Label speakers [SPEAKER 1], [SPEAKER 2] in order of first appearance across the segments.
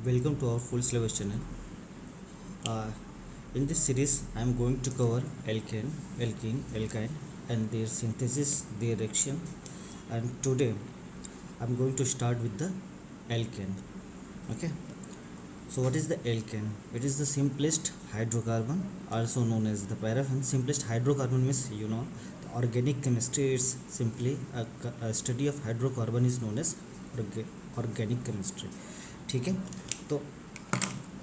[SPEAKER 1] Welcome to our full syllabus channel. Uh, in this series, I am going to cover alkyne, and their synthesis, their reaction. And today, I am going to start with the alkane. Okay. So, what is the alkane? It is the simplest hydrocarbon, also known as the paraffin. Simplest hydrocarbon means the organic chemistry. It's simply a study of hydrocarbon is known as organic chemistry. ठीक है, तो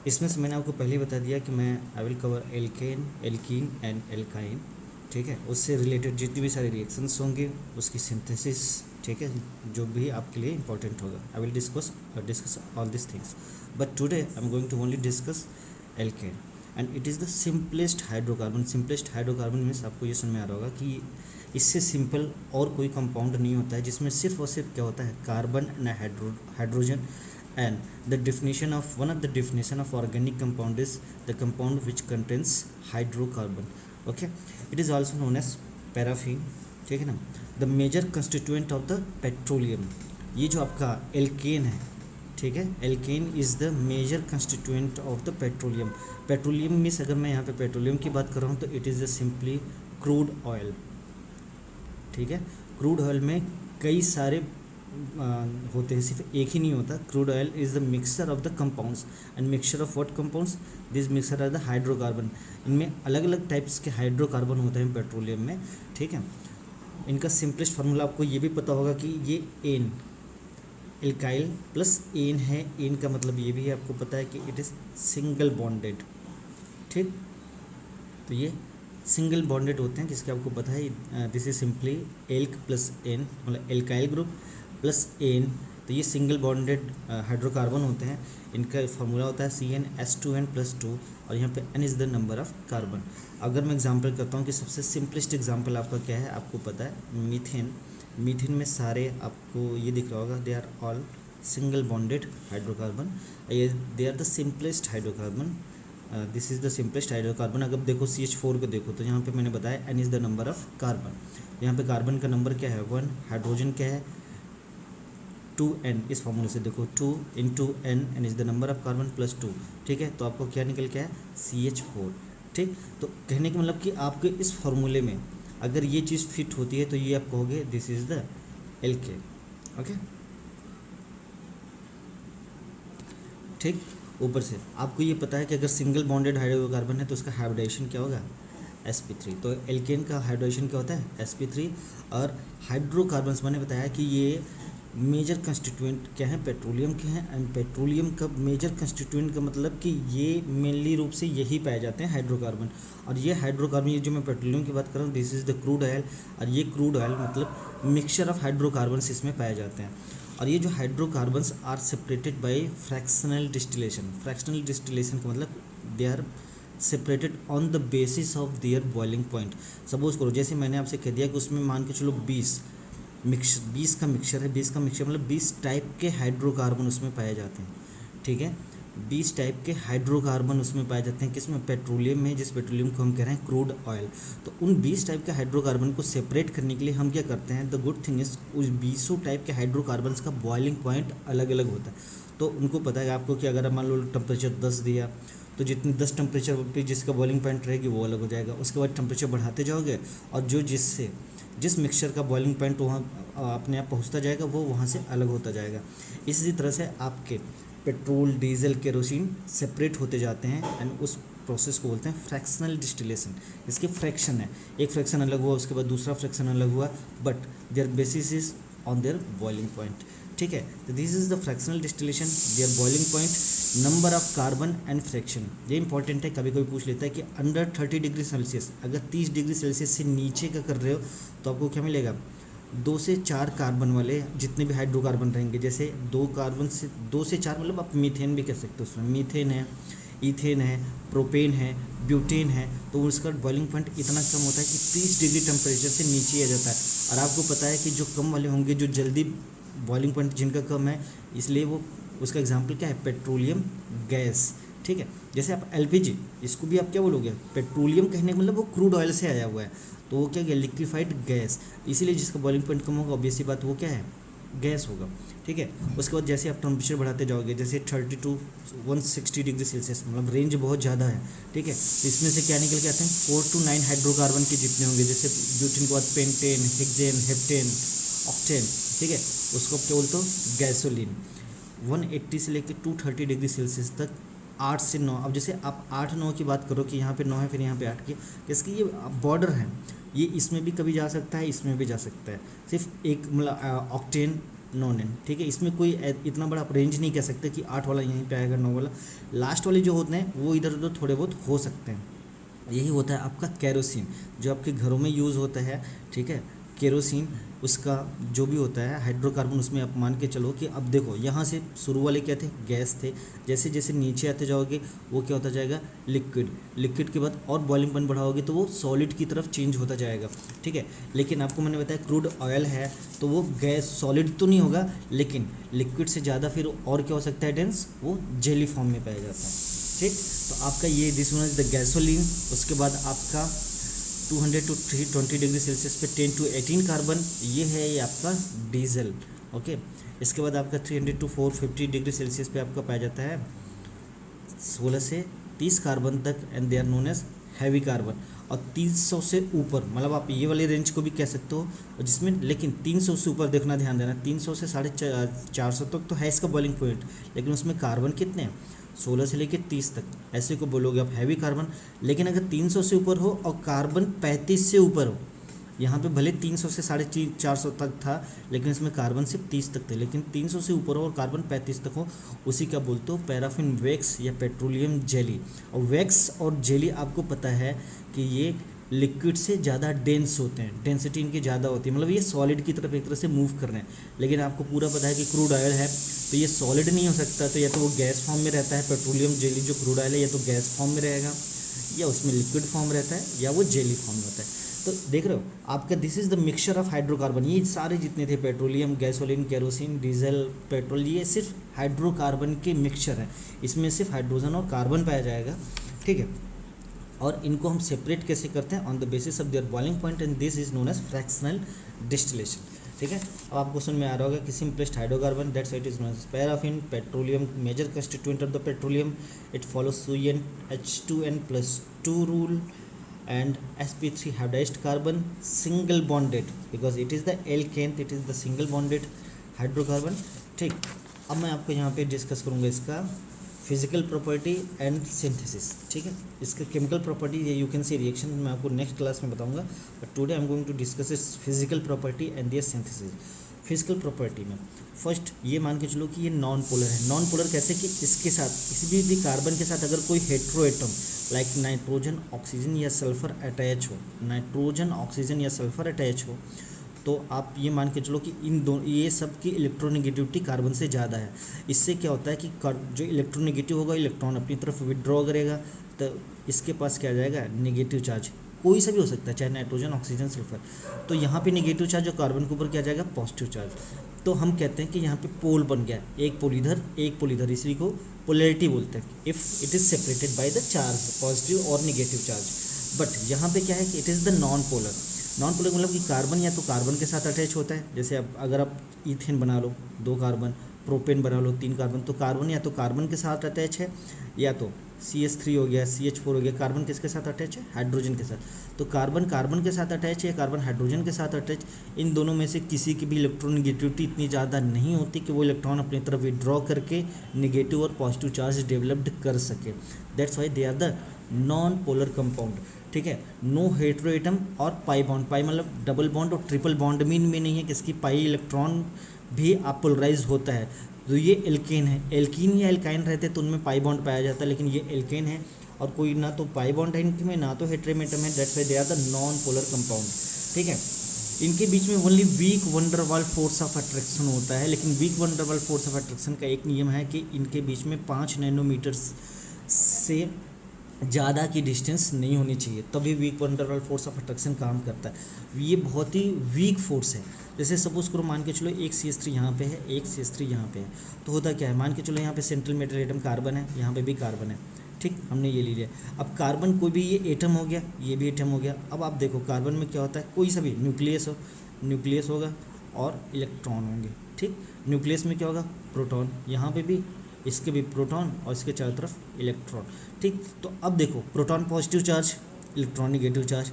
[SPEAKER 1] इसमें से मैंने आपको पहले ही बता दिया कि मैं I will cover alkane, alkene and alkyne. ठीक है, उससे रिलेटेड जितनी भी सारे रिएक्शंस होंगे उसकी सिंथेसिस, ठीक है, जो भी आपके लिए इंपॉर्टेंट होगा. I will discuss all this things, but today I am going to only discuss alkane and it is the simplest hydrocarbon. Simplest hydrocarbon means आपको ये समझ में आ रहा होगा कि इससे सिंपल और कोई कंपाउंड नहीं होता है जिसमें सिर्फ और सिर्फ क्या होता है, carbon and hydrogen. And the definition of one of the definition of organic compound is the compound which contains hydrocarbon. Okay, it is also known as paraffin. ठीक है ना. The major constituent of the petroleum, ये जो आपका alkene है, ठीक है, alkane is the major constituent of the petroleum. Petroleum means अगर मैं यहाँ पे पेट्रोलियम की बात कर रहा हूँ तो it is simply crude oil. ठीक है, क्रूड ऑयल में कई सारे होते हैं, सिर्फ एक ही नहीं होता. Crude oil is the mixture of the compounds and mixture of what compounds, this mixture are the hydrocarbon. इनमें अलग अलग टाइप्स के हाइड्रोकार्बन होते हैं पेट्रोलियम में. ठीक है, इनका सिंपलेस्ट फार्मूला आपको ये भी पता होगा कि ये एन, एल्काइल प्लस एन है. एन का मतलब ये भी आपको पता है कि इट इज़ सिंगल बॉन्डेड. ठीक, तो ये सिंगल बॉन्डेड होते हैं जिसके आपको पता है. This is simply alk plus ane, मतलब एल्काइल ग्रुप प्लस एन. तो ये सिंगल बॉन्डेड हाइड्रोकार्बन होते हैं. इनका फार्मूला होता है CnH2n+2 और यहाँ पे n is the number of carbon. अगर मैं एग्जांपल करता हूँ कि सबसे सिंपलेस्ट एग्जांपल आपका क्या है, आपको पता है मीथेन. मीथेन में सारे आपको ये दिख रहा होगा, they are all single bonded hydrocarbon. They are the simplest hydrocarbon. This is the simplest hydrocarbon. अगर देखो CH4 को देखो तो यहाँ पे मैंने बताया n is the number of carbon. यहाँ पे कार्बन का नंबर क्या है, 1. हाइड्रोजन क्या है, 2n. इस फॉर्मूले से देखो 2 × n is the number of carbon plus 2. ठीक है, तो आपको क्या निकल के है, CH4. ठीक, तो कहने का मतलब कि आपके इस फॉर्मूले में अगर ये चीज़ फिट होती है तो ये आप कहोगे this is the alkene. Okay, ठीक. ऊपर से आपको ये पता है कि अगर सिंगल बॉन्डेड हाइड्रोकार्बन है तो उसका हाइब्रिडाइजेशन क्या होगा, sp3. तो एल्केन का हाइब्रिडाइजेशन क्या होता है, sp3. और हाइड्रोकार्बन्स मैंने बताया कि ये मेजर कंस्टिट्यूएंट क्या है, पेट्रोलियम के हैं. एंड पेट्रोलियम का मेजर कंस्टिट्यूएंट का मतलब कि ये मेनली रूप से यही पाए जाते हैं हाइड्रोकार्बन. और ये हाइड्रोकार्बन, ये जो मैं पेट्रोलियम की बात कर रहा हूँ, this is the crude oil. और ये क्रूड ऑयल मतलब मिक्सचर ऑफ हाइड्रोकार्बन्स इसमें पाए जाते हैं. और ये जो hydrocarbons are separated by fractional distillation. Fractional distillation का मतलब they are separated on the basis of their boiling point. Suppose करो जैसे मैंने आपसे कह दिया कि उसमें मान के चलो 20 का मिक्सचर है. 20 का मिक्सचर मतलब 20 टाइप के हाइड्रोकार्बन उसमें पाए जाते हैं. ठीक है, 20 टाइप के हाइड्रोकार्बन उसमें पाए जाते हैं. किसमें, पेट्रोलियम में, जिस पेट्रोलियम को हम कह रहे हैं क्रूड ऑयल. तो उन 20 टाइप के हाइड्रोकार्बन को सेपरेट करने के लिए हम क्या करते हैं, द गुड थिंग इज उस 20 टाइप के हाइड्रोकार्बन्स का बॉइलिंग पॉइंट अलग अलग होता है. तो उनको पता है आपको कि अगर मान लो टेम्परेचर 10 दिया तो जितनी 10 टेम्परेचर पे जिसका बॉइलिंग पॉइंट रहेगी वो अलग हो जाएगा. उसके बाद टेम्परेचर बढ़ाते जाओगे और जो जिस मिक्सचर का बॉइलिंग पॉइंट वहाँ अपने आप पहुँचता जाएगा वो वहाँ से अलग होता जाएगा. इसी तरह से आपके पेट्रोल, डीजल, केरोसिन सेपरेट होते जाते हैं. एंड उस प्रोसेस को बोलते हैं फ्रैक्शनल डिस्टिलेशन. इसके फ्रैक्शन है, एक फ्रैक्शन अलग हुआ, उसके बाद दूसरा फ्रैक्शन अलग हुआ, but their basis is on their boiling point. ठीक है, तो this is the fractional distillation, their boiling point, number of carbon and fraction. ये इंपॉर्टेंट है. कभी कोई पूछ लेता है कि अंडर 30 डिग्री सेल्सियस, अगर 30 डिग्री सेल्सियस से नीचे का कर रहे हो तो आपको क्या मिलेगा, 2 से 4 कार्बन वाले जितने भी हाइड्रोकार्बन रहेंगे. जैसे 2 कार्बन से 2 से 4 मतलब आप मीथेन भी कह सकते हो. उसमें मीथेन है, ईथेन है, प्रोपेन है, ब्यूटेन है. तो उसका बॉइलिंग पॉइंट इतना कम होता है कि 30 डिग्री टेम्परेचर से नीचे आ जाता है. और आपको पता है कि जो कम वाले होंगे, जो जल्दी बॉइलिंग पॉइंट जिनका कम है, इसलिए वो उसका एग्जाम्पल क्या है, पेट्रोलियम गैस. ठीक है, जैसे आप LPG, इसको भी आप क्या बोलोगे, पेट्रोलियम कहने का मतलब वो क्रूड ऑयल से आया हुआ है. तो वो क्या गया, लिक्विफाइड गैस. इसीलिए जिसका बॉइलिंग पॉइंट कम होगा, ऑब्वियसली बात वो क्या है, गैस होगा, ठीक है। उसके बाद जैसे आप टेम्परेचर बढ़ाते जाओगे, जैसे 30 to 160 डिग्री सेल्सियस, मतलब रेंज बहुत ज़्यादा है, ठीक है। तो इसमें से क्या निकल के आते हैं 4 to 9 हाइड्रोकार्बन के जितने होंगे, जैसे ब्यूटेन के बाद पेंटेन, हेक्सेन, हेप्टेन, ऑक्टेन, ठीक है। उसको क्या बोलते हो, गैसोलीन। 180 से लेकर 230 डिग्री सेल्सियस तक 8 से 9। अब जैसे आप 8-9 की बात करो कि यहाँ पे 9 है, फिर यहाँ पे 8 की, इसकी ये बॉर्डर है, ये इसमें भी कभी जा सकता है, इसमें भी जा सकता है, सिर्फ एक मतलब ऑक्टेन, नॉन, ठीक है। इसमें कोई इतना बड़ा आप रेंज नहीं कह सकते कि 8 वाला यहीं पे आएगा, 9 वाला। लास्ट वाले जो होते हैं वो इधर उधर थोड़े बहुत हो सकते हैं। यही होता है आपका केरोसिन, जो आपके घरों में यूज़ होता है, ठीक है। केरोसिन उसका जो भी होता है हाइड्रोकार्बन, उसमें आप मान के चलो कि अब देखो यहाँ से शुरू वाले क्या थे, गैस थे, जैसे जैसे नीचे आते जाओगे वो क्या होता जाएगा, लिक्विड। लिक्विड के बाद और बॉइलिंग पॉइंट बढ़ाओगे तो वो सॉलिड की तरफ चेंज होता जाएगा, ठीक है। लेकिन आपको मैंने बताया क्रूड ऑयल है तो वो गैस सॉलिड तो नहीं होगा, लेकिन लिक्विड से ज़्यादा फिर और क्या हो सकता है, डेंस, वो जेली फॉर्म में पाया जाता है, ठीक। तो आपका ये this one is the gasoline. उसके बाद आपका 200 to 320 डिग्री सेल्सियस पे 10 to 18 कार्बन, ये है ये आपका डीजल, ओके। इसके बाद आपका 300 to 450 डिग्री सेल्सियस पे आपका पाया जाता है 16 से 30 कार्बन तक, and they are known as heavy carbon. और 300 से ऊपर, मतलब आप ये वाले रेंज को भी कह सकते हो, जिसमें लेकिन 300 से ऊपर देखना, ध्यान देना, 300 से 450 तक तो है इसका बॉइलिंग पॉइंट, लेकिन उसमें कार्बन कितने हैं, 16 से लेकर 30 तक, ऐसे को बोलोगे आप हैवी कार्बन। लेकिन अगर 300 से ऊपर हो और कार्बन 35 से ऊपर हो, यहाँ पे भले 300 से 450 तक था, लेकिन इसमें कार्बन सिर्फ 30 तक थे, लेकिन 300 से ऊपर हो और कार्बन 35 तक हो, उसी का बोलते हो पैराफिन वैक्स या पेट्रोलियम जेली। और वैक्स और जेली आपको पता है कि ये लिक्विड से ज़्यादा डेंस होते हैं, डेंसिटी इनकी ज़्यादा होती है, मतलब ये सॉलिड की तरफ एक तरह से मूव कर रहे हैं। लेकिन आपको पूरा पता है कि क्रूड ऑयल है तो ये सॉलिड नहीं हो सकता, तो या तो वो गैस फॉर्म में रहता है, पेट्रोलियम जेली जो क्रूड ऑयल है या तो गैस फॉर्म में रहेगा, या उसमें लिक्विड फॉर्म रहता है, या वो जेली फॉर्म में होता है। तो देख रहे हो आपका this is the mixture of hydrocarbon. ये सारे जितने थे, petroleum, gasoline, kerosene, diesel, petrol, ये सिर्फ हाइड्रोकार्बन के मिक्सचर है। इसमें सिर्फ हाइड्रोजन और कार्बन पाया जाएगा, ठीक है। और इनको हम सेपरेट कैसे करते हैं, on the basis of their boiling point, and this is known as fractional distillation, ठीक है। अब आपको सुन में आ रहा होगा कि simplest hydrocarbon, that's why it is known as paraffin. Petroleum major constituent of the petroleum, it follows CnH2n+2 rule, and sp3 hybridized carbon, single bonded, because it is the alkane, it is the single bonded hydrocarbon, ठीक। अब मैं आपको यहाँ पे discuss करूँगा इसका physical property and synthesis, ठीक है। इसका केमिकल प्रॉपर्टी ये यू कैन सी रिएक्शन मैं आपको नेक्स्ट क्लास में बताऊंगा, but today I am going to discuss इस physical property and their synthesis. Physical property में फर्स्ट ये मान के चलो कि ये नॉन पोलर है। नॉन पोलर कैसे कि इसके साथ किसी भी कार्बन के साथ अगर कोई hetero atom like nitrogen, oxygen या सल्फर अटैच हो, नाइट्रोजन, ऑक्सीजन या सल्फर अटैच हो, तो आप ये मान के चलो कि इन दो ये सब की इलेक्ट्रोनेगेटिविटी कार्बन से ज़्यादा है। इससे क्या होता है कि जो इलेक्ट्रोनेगेटिव होगा, इलेक्ट्रॉन अपनी तरफ विड्रॉ करेगा, तो इसके पास क्या आ जाएगा, नेगेटिव चार्ज, कोई सा भी हो सकता है, चाहे नाइट्रोजन, ऑक्सीजन, सल्फर। तो यहाँ पे नेगेटिव चार्ज और कार्बन के ऊपर क्या आ जाएगा, पॉजिटिव चार्ज। तो हम कहते हैं कि यहाँ पे पोल बन गया, एक पोल इधर, एक पोल इधर, इसी को पोलैरिटी बोलते हैं, if it is separated by the charge, positive और नेगेटिव चार्ज। बट यहाँ पे क्या है कि it is the non polar. Non polar मतलब कि कार्बन या तो कार्बन के साथ अटैच होता है, जैसे अब अगर आप ईथेन बना लो 2 कार्बन, प्रोपेन बना लो 3 कार्बन, तो कार्बन या तो कार्बन के साथ अटैच है, या तो CH3 हो गया, CH4 हो गया, कार्बन किसके साथ अटैच है, हाइड्रोजन के साथ। तो कार्बन कार्बन के साथ अटैच है, कार्बन हाइड्रोजन के साथ अटैच, इन दोनों में से किसी की भी इलेक्ट्रोनेगेटिविटी इतनी ज़्यादा नहीं होती कि वो इलेक्ट्रॉन अपनी तरफ विड्रॉ करके नेगेटिव और पॉजिटिव चार्ज डेवलप्ड कर सके। That's why they are the non polar compound, ठीक है। नो हेट्रो एटम और पाई बॉन्ड, पाई मतलब डबल बॉन्ड और ट्रिपल बॉन्ड मीन में नहीं है, किसकी पाई इलेक्ट्रॉन भी अपोलराइज होता है, तो ये एल्केन है। एल्कीन या एल्काइन रहते तो उनमें पाई बॉन्ड पाया जाता है, लेकिन ये एल्केन है और कोई ना तो पाई बॉन्ड है इनमें, ना तो हेट्रोमेटम है, that's why they are the non polar compound, ठीक है। इनके बीच में only weak van der Waals force of attraction होता है, लेकिन weak van der Waals force of attraction का एक नियम है कि इनके बीच में 5 नैनोमीटर से ज़्यादा की डिस्टेंस नहीं होनी चाहिए, तभी weak van der Waals force of attraction काम करता है। ये बहुत ही वीक फोर्स है। जैसे सपोज करो, मान के चलो एक CH3 यहाँ पे है, एक CH3 यहाँ पे है, तो होता क्या है, मान के चलो यहाँ पे सेंट्रल मेटल एटम कार्बन है, यहाँ पे भी कार्बन है, ठीक, हमने ये ले लिया। अब कार्बन कोई भी ये एटम हो गया, ये भी एटम हो गया। अब आप देखो कार्बन में क्या होता है, कोई सा भी न्यूक्लियस होगा और इलेक्ट्रॉन होंगे, ठीक। ठीक। न्यूक्लियस में क्या होगा, प्रोटॉन, यहाँ पे भी इसके भी प्रोटॉन और इसके चारों तरफ इलेक्ट्रॉन, ठीक। तो अब देखो proton positive charge, electron negative charge,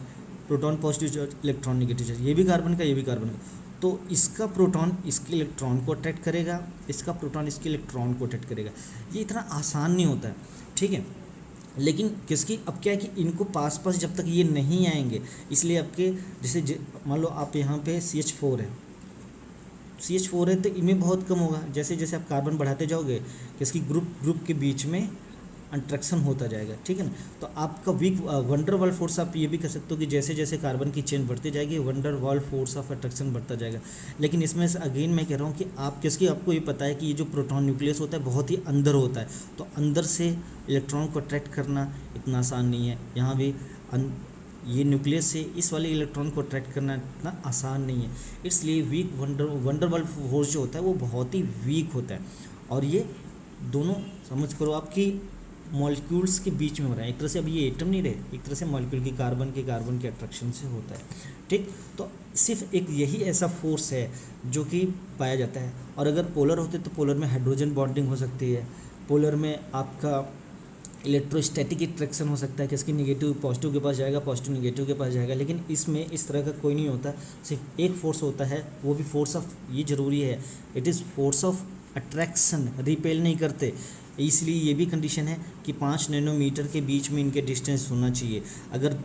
[SPEAKER 1] proton positive charge, electron negative charge, ये भी कार्बन का, ये भी कार्बन का। तो इसका प्रोटॉन इसके इलेक्ट्रॉन को अट्रैक्ट करेगा, इसका प्रोटॉन इसके इलेक्ट्रॉन को अट्रैक्ट करेगा। ये इतना आसान नहीं होता है, ठीक है। लेकिन किसकी, अब क्या है कि इनको पास पास जब तक ये नहीं आएंगे, इसलिए आपके जैसे मान लो आप यहाँ पे CH4 है, CH4 है तो इनमें बहुत कम होगा। जैसे जैसे आप कार्बन बढ़ाते जाओगे किसकी ग्रुप के बीच में अट्रैक्शन होता जाएगा, ठीक है ना। तो आपका वीक वंडर वाल फोर्स आप ये भी कह सकते हो कि जैसे जैसे कार्बन की चेन बढ़ती जाएगी wonder Waals force of attraction बढ़ता जाएगा। लेकिन इसमें से अगेन मैं कह रहा हूँ कि आप किसकी, आपको ये पता है कि ये जो प्रोटॉन न्यूक्लियस होता है बहुत ही अंदर होता है, तो अंदर से इलेक्ट्रॉन को अट्रैक्ट करना इतना आसान नहीं है। यहाँ भी ये न्यूक्लियस से इस वाले इलेक्ट्रॉन को अट्रैक्ट करना इतना आसान नहीं है, इसलिए वीक वंडर वाल फोर्स जो होता है वो बहुत ही वीक होता है। और ये दोनों समझ करो आपकी मॉलिक्यूल्स के बीच में हो रहा है, एक तरह से। अब ये एटम नहीं रहे, एक तरह से मॉलिक्यूल की कार्बन के अट्रैक्शन से होता है, ठीक। तो सिर्फ एक यही ऐसा फोर्स है जो कि पाया जाता है। और अगर पोलर होते तो पोलर में हाइड्रोजन बॉन्डिंग हो सकती है, पोलर में आपका इलेक्ट्रोस्टैटिक अट्रैक्शन हो सकता है कि इसकी निगेटिव पॉजिटिव के पास जाएगा, पॉजिटिव निगेटिव के पास जाएगा। लेकिन इसमें इस तरह का कोई नहीं होता, सिर्फ एक फोर्स होता है, वो भी फोर्स ऑफ, ये ज़रूरी है, it is force of attraction, repel नहीं करते। इसलिए ये भी कंडीशन है कि 5 नैनोमीटर के बीच में इनके डिस्टेंस होना चाहिए। अगर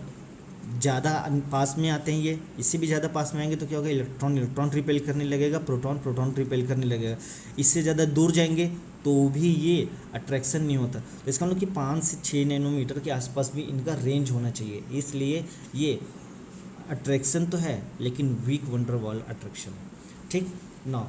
[SPEAKER 1] ज़्यादा पास में आते हैं, ये इससे भी ज़्यादा पास में आएंगे तो क्या होगा, इलेक्ट्रॉन रिपेल करने लगेगा, प्रोटॉन रिपेल करने लगेगा। इससे ज़्यादा दूर जाएंगे तो भी ये अट्रैक्शन नहीं होता। तो इसका मतलब कि 5 से 6 नैनोमीटर के आसपास भी इनका रेंज होना चाहिए। इसलिए ये अट्रैक्शन तो है लेकिन वीक वंडर वाल अट्रैक्शन, ठीक ना।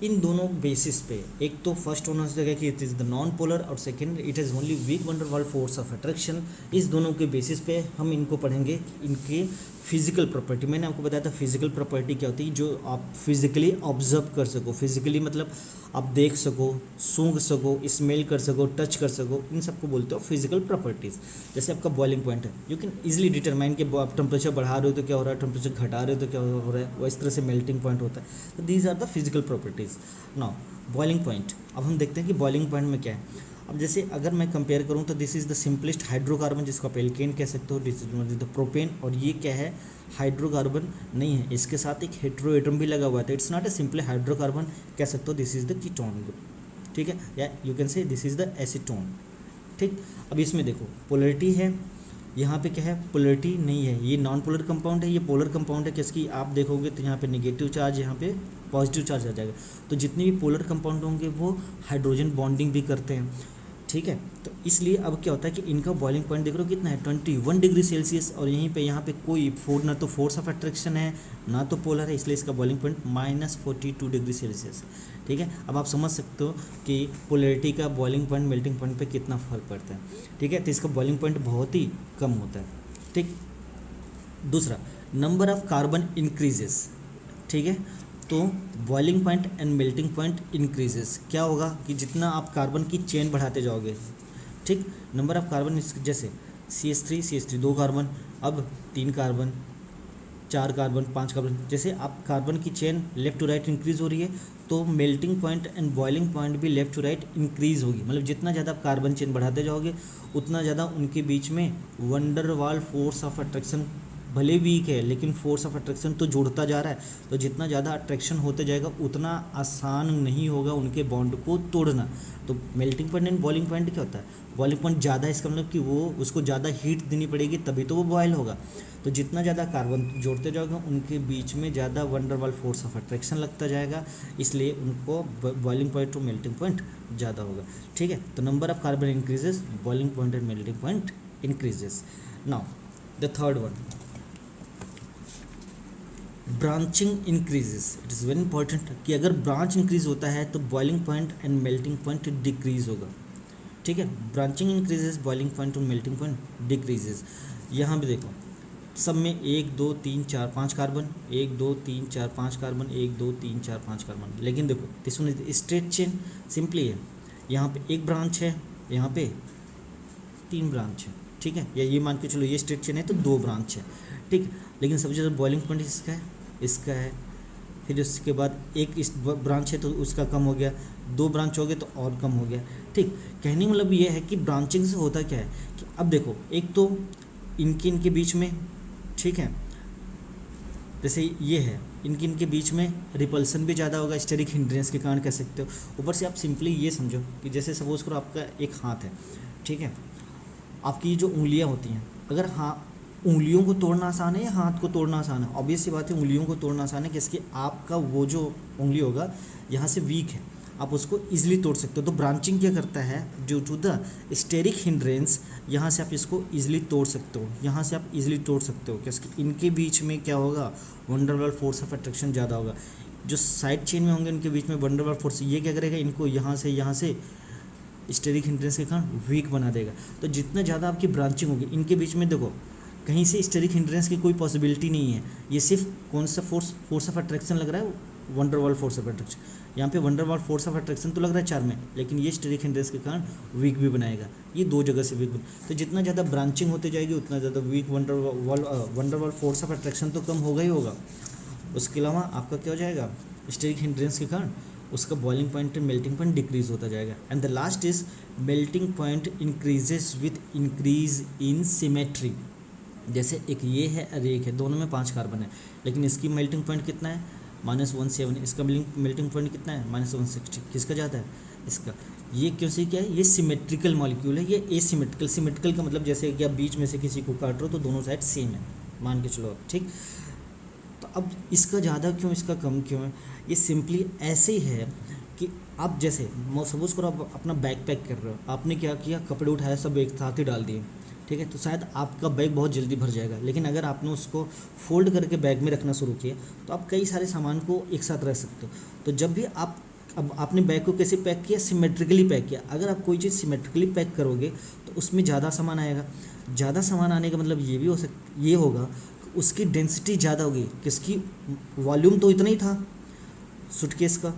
[SPEAKER 1] इन दोनों बेसिस पे, एक तो फर्स्ट होना चाहिए कि it is the non polar, और second it is only weak van der Waals force of attraction. इस दोनों के बेसिस पे हम इनको पढ़ेंगे, इनके फिजिकल प्रॉपर्टी। मैंने आपको बताया था फिजिकल प्रॉपर्टी क्या होती है, जो आप फिजिकली ऑब्जर्व कर सको। फिजिकली मतलब आप देख सको, सूंघ सको, स्मेल कर सको, टच कर सको, इन सबको बोलते हो फिजिकल प्रॉपर्टीज़। जैसे आपका बॉइलिंग पॉइंट है, यू कैन इजीली डिटरमाइन कि आप टेम्परेचर बढ़ा रहे हो तो क्या हो रहा है, टेम्परेचर घटा रहे हो तो क्या हो रहा है, वो इस तरह से मेल्टिंग पॉइंट होता है। तो these are the physical properties. Now boiling point, अब हम देखते हैं कि बॉइलिंग पॉइंट में क्या है। अब जैसे अगर मैं कंपेयर करूं तो this is the simplest hydrocarbon, जिसको आप एल्केन कह सकते हो, दिस इज द प्रोपेन। और ये क्या है, हाइड्रोकार्बन नहीं है, इसके साथ एक हेट्रोएटम भी लगा हुआ था। It's not a simple hydrocarbon, कह सकते हो this is the ketone group, ठीक है, या यू कैन से दिस इज द एसीटोन, ठीक। अब इसमें देखो पोलरिटी है, यहाँ पे क्या है, पोलरिटी नहीं है, ये नॉन पोलर कंपाउंड है, ये पोलर कंपाउंड है। किसकी आप देखोगे तो यहाँ पे नेगेटिव चार्ज, यहाँ पे पॉजिटिव चार्ज आ जाएगा। तो जितने भी पोलर कंपाउंड होंगे वो हाइड्रोजन बॉन्डिंग भी करते हैं, ठीक है। तो इसलिए अब क्या होता है कि इनका बॉइलिंग पॉइंट देख रहे हो कितना है, 21 डिग्री सेल्सियस। और यहीं पे यहाँ पे कोई ना तो फोर्स ऑफ अट्रैक्शन है ना तो पोलर है, इसलिए इसका बॉइलिंग पॉइंट -42 डिग्री सेल्सियस, ठीक है। अब आप समझ सकते हो कि पोलरिटी का बॉइलिंग पॉइंट मेल्टिंग पॉइंट पे कितना फर्क पड़ता है, ठीक है। तो इसका बॉइलिंग पॉइंट बहुत ही कम होता है, ठीक। दूसरा, नंबर ऑफ कार्बन इंक्रीजेस, ठीक है। तो boiling point and melting point increases, क्या होगा कि जितना आप कार्बन की चेन बढ़ाते जाओगे, ठीक, नंबर ऑफ कार्बन, जैसे CH3 2 कार्बन, अब 3 कार्बन, 4 कार्बन, 5 कार्बन, जैसे आप कार्बन की chain left to right increase हो रही है तो melting point and boiling point भी लेफ्ट टू राइट इंक्रीज होगी। मतलब जितना ज़्यादा आप कार्बन चेन बढ़ाते जाओगे उतना ज़्यादा उनके बीच में wonder Waals force of attraction भले वीक है लेकिन फोर्स ऑफ अट्रैक्शन तो जुड़ता जा रहा है। तो जितना ज़्यादा अट्रैक्शन होते जाएगा उतना आसान नहीं होगा उनके बॉन्ड को तोड़ना। तो melting point and boiling point क्या होता है, बॉइलिंग पॉइंट ज़्यादा है, इसका मतलब कि वो उसको ज़्यादा हीट देनी पड़ेगी तभी तो वो बॉयल होगा। तो जितना ज़्यादा कार्बन जोड़ते जाओगे उनके बीच में ज़्यादा wonder Waals force of attraction लगता जाएगा, इसलिए उनको बॉइलिंग पॉइंट और मेल्टिंग पॉइंट ज़्यादा होगा, ठीक है। तो number of carbon increases, boiling point and melting point increases. Now the third one, branching increases. It is very important कि अगर ब्रांच इंक्रीज होता है तो boiling point and melting point decrease होगा, ठीक है। ब्रांचिंग इंक्रीजेस, बॉइलिंग पॉइंट और melting point decreases. यहाँ भी देखो सब में 1 2 3 4 5 कार्बन, 1 2 3 4 5 कार्बन, 1 2 3 4 5 कार्बन। लेकिन देखो this one is straight chain, simply है, यहाँ पे एक ब्रांच है, यहाँ पे 3 ब्रांच है, ठीक है। या ये मान के चलो ये स्ट्रेट चेन है तो 2 ब्रांच है, ठीक। लेकिन सबसे ज़्यादा बॉइलिंग पॉइंट इसका है, फिर उसके बाद एक इस ब्रांच है तो उसका कम हो गया, 2 ब्रांच हो गए तो और कम हो गया। ठीक, कहने का मतलब ये है कि ब्रांचिंग से होता क्या है कि अब देखो, एक तो इनके बीच में, ठीक है, जैसे ये है, इनके बीच में रिपल्सन भी ज़्यादा होगा, स्टेरिक हिंड्रेंस के कारण कह सकते हो। ऊपर से आप सिंपली ये समझो कि जैसे सपोज करो आपका एक हाथ है, ठीक है, आपकी जो उंगलियां होती हैं, अगर हाँ उंगलियों को तोड़ना आसान है या हाथ को तोड़ना आसान है? ऑब्वियस सी बात है उंगलियों को तोड़ना आसान है, किसकी आपका वो जो उंगली होगा यहाँ से वीक है, आप उसको ईजिली तोड़ सकते हो। तो ब्रांचिंग क्या करता है, due to the steric hindrance यहाँ से आप इसको ईजिली तोड़ सकते हो, यहाँ से आप ईजिली तोड़ सकते हो, किसकी इनके बीच में क्या होगा, वंडरवॉल फोर्स ऑफ अट्रैक्शन ज़्यादा होगा। जो साइड चेन में होंगे उनके बीच में वंडरवॉल फोर्स, ये क्या करेगा, इनको यहाँ से स्टेरिक हिंड्रेंस के कारण वीक बना देगा। तो जितना ज़्यादा आपकी ब्रांचिंग होगी इनके बीच में, देखो कहीं से स्टेरिक हिंड्रेंस की कोई पॉसिबिलिटी नहीं है, ये सिर्फ कौन सा फोर्स ऑफ अट्रैक्शन लग रहा है, वंडरवॉल फोर्स ऑफ अट्रैक्शन। यहाँ पे वंडरवॉल फोर्स ऑफ अट्रैक्शन तो लग रहा है 4 में, लेकिन ये स्टेरिक हिंड्रेंस के कारण वीक भी बनाएगा, ये 2 जगह से वीक बना। तो जितना ज़्यादा ब्रांचिंग होती जाएगी उतना ज़्यादा weak van der Waals force of attraction तो कम होगा ही होगा। उसके अलावा आपका क्या हो जाएगा, स्टेरिक हिंड्रेंस के कारण उसका boiling point and melting point decrease होता जाएगा। And the last is melting point increases with increase in symmetry. जैसे एक ये है और एक है, दोनों में 5 कार्बन है, लेकिन इसकी मेल्टिंग पॉइंट कितना है, -170, इसका मेल्टिंग पॉइंट कितना है, -160। किसका ज़्यादा है, इसका। ये क्यों से क्या है, ये सिमेट्रिकल मॉलिक्यूल है, ये एसिमेट्रिकल। सिमेट्रिकल का मतलब जैसे कि आप बीच में से किसी को काट रहे हो तो दोनों साइड सेम है, मान के चलो, ठीक। तो अब इसका ज़्यादा क्यों, इसका कम क्यों है, ये सिंपली ऐसे ही है कि आप जैसे सपोज करो आप अपना बैग पैक कर रहे हो, आपने क्या किया, कपड़े उठाया, सब एक साथ ही डाल दिए, ठीक है, तो शायद आपका बैग बहुत जल्दी भर जाएगा। लेकिन अगर आपने उसको फोल्ड करके बैग में रखना शुरू किया तो आप कई सारे सामान को एक साथ रख सकते हो। तो जब भी आप, अब आपने बैग को कैसे पैक किया, सिमेट्रिकली पैक किया। अगर आप कोई चीज़ सिमेट्रिकली पैक करोगे तो उसमें ज़्यादा सामान आएगा। ज़्यादा सामान आने का मतलब ये भी ये होगा कि उसकी डेंसिटी ज़्यादा होगी। किसकी, वॉल्यूम तो इतना ही था सूटकेस का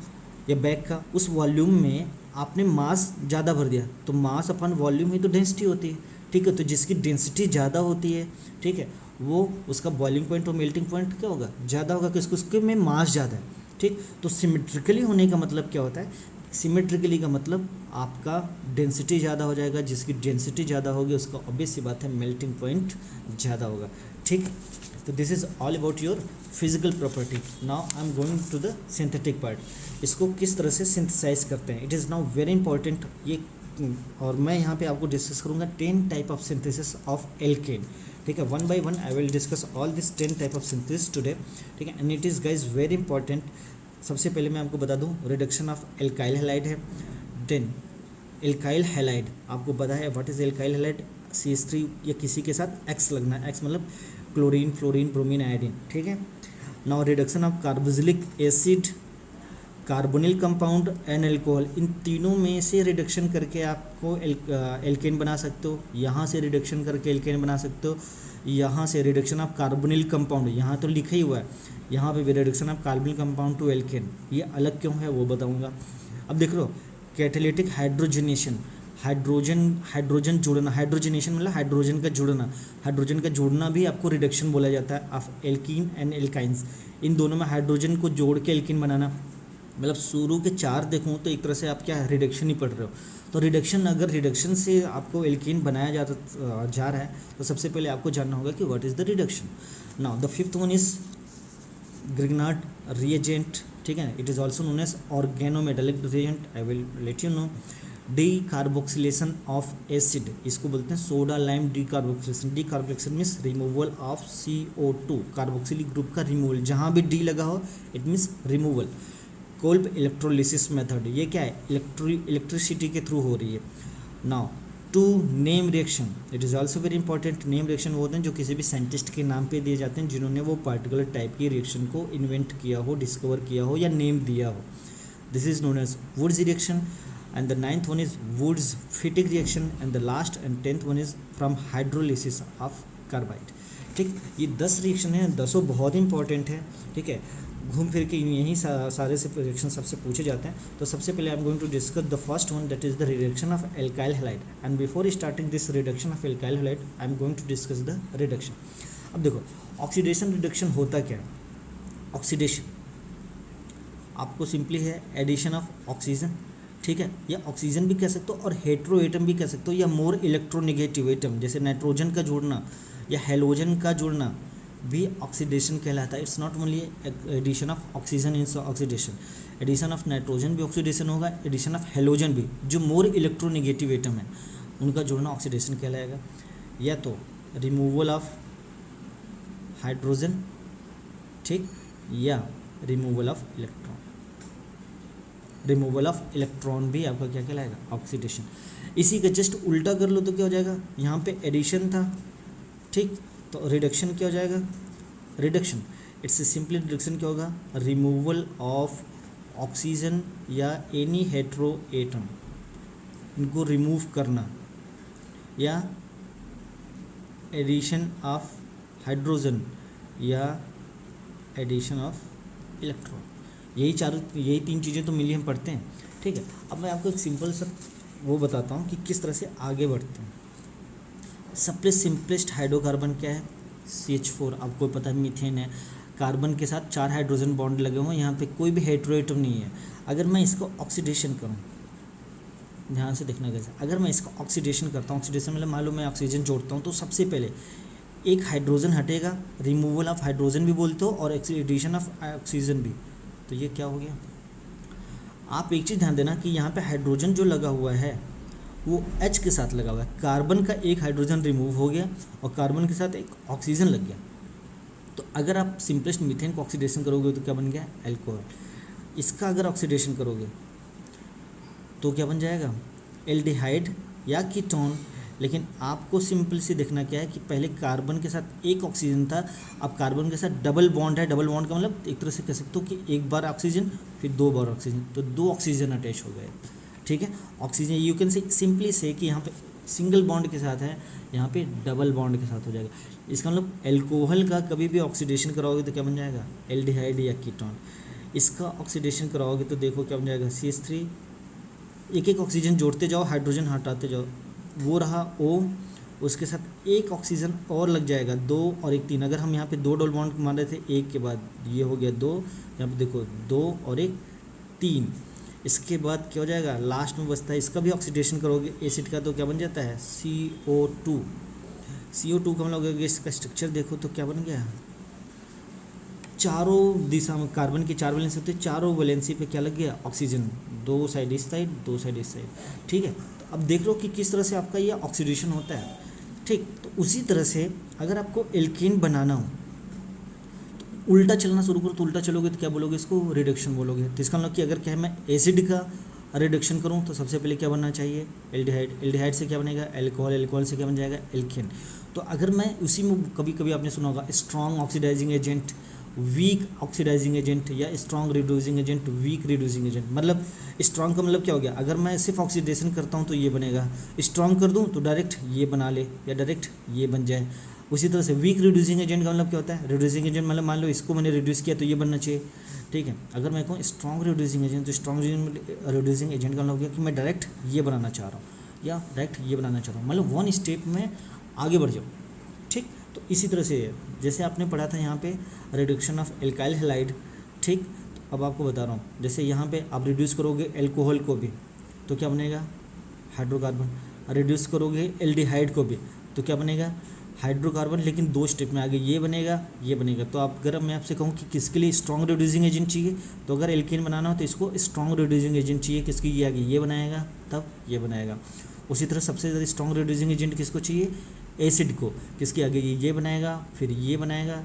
[SPEAKER 1] या बैग का, उस वॉल्यूम में आपने मास ज़्यादा भर दिया, तो मास अपन वॉल्यूम ही तो डेंसिटी होती है, ठीक है। तो जिसकी डेंसिटी ज़्यादा होती है, ठीक है, वो उसका बॉइलिंग पॉइंट और मेल्टिंग पॉइंट क्या होगा, ज़्यादा होगा, क्योंकि उसके में मास ज़्यादा है, ठीक। तो सिमेट्रिकली होने का मतलब क्या होता है, सिमेट्रिकली का मतलब आपका डेंसिटी ज़्यादा हो जाएगा, जिसकी डेंसिटी ज़्यादा होगी उसका ऑब्वियस सी बात है मेल्टिंग पॉइंट ज़्यादा होगा, ठीक। तो this is all about your physical property. Now I am going to the synthetic part, इसको किस तरह से सिंथेसाइज करते हैं, it is now very important. ये और मैं यहाँ पे आपको डिस्कस करूँगा 10 type of synthesis of alkane, ठीक है। 1 by 1 I will discuss all this 10 type of synthesis today, ठीक है। And it is guys very important. सबसे पहले मैं आपको बता दूँ, रिडक्शन ऑफ एल्काइल हैलाइड है। देन एल्काइल हैलाइड, आपको पता है what is alkyl halide, CH3 या किसी के साथ X लगना है, X मतलब क्लोरीन, फ्लोरीन, ब्रोमीन, आयोडीन, ठीक है। Now reduction of carboxylic acid, carbonyl compound and alcohol, इन तीनों में से रिडक्शन करके आपको एल्केन बना सकते हो। यहाँ से रिडक्शन करके एल्केन बना सकते हो, यहाँ से रिडक्शन ऑफ कार्बोनिल कंपाउंड, यहाँ तो लिखा ही हुआ है, यहाँ पे भी reduction of carbonyl compound to alkane. ये अलग क्यों है वो बताऊँगा। अब देख लो, कैटालिटिक हाइड्रोजनेशन, हाइड्रोजन जोड़ना, हाइड्रोजनेशन मतलब हाइड्रोजन का जुड़ना, हाइड्रोजन का जोड़ना भी आपको रिडक्शन बोला जाता है ऑफ एल्कीन एंड एल्काइंस। इन दोनों में हाइड्रोजन को जोड़ के एल्कीन बनाना, मतलब शुरू के 4 देखूँ तो एक तरह से आप क्या रिडक्शन ही पढ़ रहे हो। तो रिडक्शन, अगर रिडक्शन से आपको एल्कीन बनाया जा रहा है तो सबसे पहले आपको जानना होगा कि what is the reduction. Now the 5th one is Grignard reagent, ठीक है, it is also known as organometallic reagent, I will let you know. Decarboxylation of acid, इसको बोलते हैं soda lime decarboxylation. Decarboxylation means removal of CO2, carboxylic group का removal, जहाँ भी de लगा हो it means removal. Kolbe electrolysis method, ये क्या है, इलेक्ट्रिसिटी के थ्रू हो रही है। Now to name reaction, it is also very important. Name reaction वो होते हैं जो किसी भी साइंटिस्ट के नाम पे दिए जाते हैं, जिन्होंने वो पार्टिकुलर टाइप की रिएक्शन को इन्वेंट किया हो, डिस्कवर किया हो या नेम दिया हो। This is known as Wurtz reaction. And the 9th one is Wurtz Fittig reaction. And the last and 10th one is from hydrolysis of carbide, ठीक। ये 10 रिएक्शन हैं, 10 बहुत इंपॉर्टेंट है, ठीक है। घूम फिर के यही सारे से रिएक्शन सबसे पूछे जाते हैं। तो सबसे पहले I am going to discuss the first one, that is the reduction of alkyl halide. And before starting this reduction of alkyl halide I am going to discuss the reduction. अब देखो, oxidation reduction होता क्या है। Oxidation आपको simply है addition of oxygen, ठीक है, या ऑक्सीजन भी कह सकते हो और हेट्रो एटम भी कह सकते हो, या मोर इलेक्ट्रोनिगेटिव एटम जैसे नाइट्रोजन का जुड़ना या हेलोजन का जुड़ना भी ऑक्सीडेशन कहलाता है। It's not only addition of oxygen in oxidation, addition of nitrogen भी ऑक्सीडेशन होगा, एडिशन ऑफ हेलोजन भी, जो मोर इलेक्ट्रोनिगेटिव एटम है उनका जुड़ना ऑक्सीडेशन कहलाएगा। या तो रिमूवल ऑफ हाइड्रोजन, ठीक, या removal of electron, removal of electron भी आपका क्या कहलाएगा, ऑक्सीडेशन। इसी का जस्ट उल्टा कर लो तो क्या हो जाएगा, यहाँ पे एडिशन था, ठीक, तो रिडक्शन क्या हो जाएगा, रिडक्शन, इट्स सिंपली रिडक्शन क्या होगा, रिमूवल ऑफ ऑक्सीजन या एनी हेट्रो एटम, इनको रिमूव करना, या एडिशन ऑफ हाइड्रोजन या एडिशन ऑफ इलेक्ट्रॉन। यही तीन चीज़ें तो मिली हम पढ़ते हैं, ठीक है। अब मैं आपको एक सिंपल सा वो बताता हूँ कि किस तरह से आगे बढ़ते हैं। सबसे सिंपलेस्ट हाइड्रोकार्बन क्या है, CH4, आपको पता है मीथेन है, कार्बन के साथ 4 हाइड्रोजन बॉन्ड लगे हुए हैं, यहाँ पे कोई भी हेट्रो एटम नहीं है। अगर मैं इसको ऑक्सीडेशन करूँ, ध्यान से देखना कैसे, अगर मैं इसको ऑक्सीडेशन करता हूँ, ऑक्सीडेशन मतलब मान लो मैं ऑक्सीजन जोड़ता हूँ, तो सबसे पहले एक हाइड्रोजन हटेगा, रिमूवल ऑफ हाइड्रोजन भी बोलते हो और एडिशन ऑफ ऑक्सीजन भी। तो ये क्या हो गया, आप एक चीज़ ध्यान देना कि यहाँ पे हाइड्रोजन जो लगा हुआ है वो H के साथ लगा हुआ है, कार्बन का एक हाइड्रोजन रिमूव हो गया और कार्बन के साथ एक ऑक्सीजन लग गया। तो अगर आप सिंपलेस्ट मीथेन को ऑक्सीडेशन करोगे तो क्या बन गया, एल्कोहल। इसका अगर ऑक्सीडेशन करोगे तो क्या बन जाएगा, एल्डिहाइड या कीटोन। लेकिन आपको सिंपल से देखना क्या है कि पहले कार्बन के साथ एक ऑक्सीजन था, अब कार्बन के साथ डबल बॉन्ड है। डबल बॉन्ड का मतलब एक तरह से कह सकते हो कि एक बार ऑक्सीजन फिर 2 बार ऑक्सीजन, तो 2 ऑक्सीजन अटैच हो गए, ठीक है। ऑक्सीजन यू कैन से सिंपली से कि यहाँ पे सिंगल बॉन्ड के साथ है, यहाँ पे डबल बॉन्ड के साथ हो जाएगा। इसका मतलब एल्कोहल का कभी भी ऑक्सीडेशन कराओगे तो क्या बन जाएगा, एल्डिहाइड या कीटोन। इसका ऑक्सीडेशन कराओगे तो देखो क्या बन जाएगा, CH3, एक एक ऑक्सीजन जोड़ते जाओ, हाइड्रोजन हटाते जाओ, वो रहा O, उसके साथ एक ऑक्सीजन और लग जाएगा, 2 और 1 3। अगर हम यहाँ पे 2 डबल बॉन्ड मान रहे थे, एक के बाद ये हो गया 2, यहाँ पे देखो 2 और 1 3। इसके बाद क्या हो जाएगा, लास्ट में बचता है, इसका भी ऑक्सीडेशन करोगे एसिड का तो क्या बन जाता है, CO2। CO2 का मतलब इसका स्ट्रक्चर देखो तो क्या बन गया, चारों दिशा में कार्बन की 4 वैलेंसी होती है, चारों वैलेंसी पे क्या लग गया, ऑक्सीजन, 2 साइड इस साइड, 2 साइड इस साइड, ठीक है। तो अब देख लो कि किस तरह से आपका ये ऑक्सीडेशन होता है, ठीक। तो उसी तरह से अगर आपको एल्केन बनाना हो तो उल्टा चलना शुरू करो, तो उल्टा चलोगे तो क्या बोलोगे, इसको रिडक्शन बोलोगे। तो इसका मतलब कि अगर क्या है मैं एसिड का रिडक्शन करूँ तो सबसे पहले क्या बनना चाहिए, एल्डिहाइड। एल्डिहाइड से क्या बनेगा, एल्कोहल। एल्कोहल से क्या बन जाएगा, एल्केन। तो अगर मैं उसी में कभी कभी आपने सुना होगा strong oxidising agent, weak oxidizing agent, या strong reducing agent, weak reducing agent. मतलब स्ट्रॉन्ग का मतलब क्या हो गया, अगर मैं सिर्फ ऑक्सीडेशन करता हूँ तो ये बनेगा, स्ट्रॉन्ग कर दूँ तो डायरेक्ट ये बना ले या डायरेक्ट ये बन जाए। उसी तरह से वीक रिड्यूसिंग एजेंट का मतलब क्या होता है, रिड्यूसिंग एजेंट मतलब मान लो इसको मैंने रिड्यूस किया तो ये बनना चाहिए, ठीक है। अगर मैं कहूँ स्ट्रॉन्ग रिड्यूसिंग एजेंट, तो स्ट्रॉन्ग रिड्यूसिंग एजेंट का मतलब क्या कि मैं डायरेक्ट ये बनाना चाह रहा हूँ या डायरेक्ट ये बनाना चाह रहा हूँ, मतलब 1 स्टेप में आगे बढ़ जाओ, ठीक। तो इसी तरह से जैसे आपने पढ़ा था यहाँ पे रिडक्शन ऑफ एल्काइल हैलाइड, ठीक। तो अब आपको बता रहा हूँ, जैसे यहाँ पे आप रिड्यूस करोगे एल्कोहल को भी तो क्या बनेगा, हाइड्रोकार्बन। रिड्यूस करोगे एल्डिहाइड को भी तो क्या बनेगा, हाइड्रोकार्बन। लेकिन 2 स्टेप में आगे ये बनेगा, ये बनेगा। तो आप अगर मैं आपसे कहूँ कि किसके लिए स्ट्रॉन्ग रिड्यूसिंग एजेंट चाहिए, तो अगर एल्केन बनाना हो तो इसको स्ट्रॉन्ग रिड्यूसिंग एजेंट चाहिए, किसकी, ये आगे ये बनाएगा तब ये बनाएगा। उसी तरह सबसे ज़्यादा स्ट्रॉन्ग रिड्यूसिंग एजेंट किसको चाहिए, एसिड को, किसके आगे ये बनाएगा फिर ये बनाएगा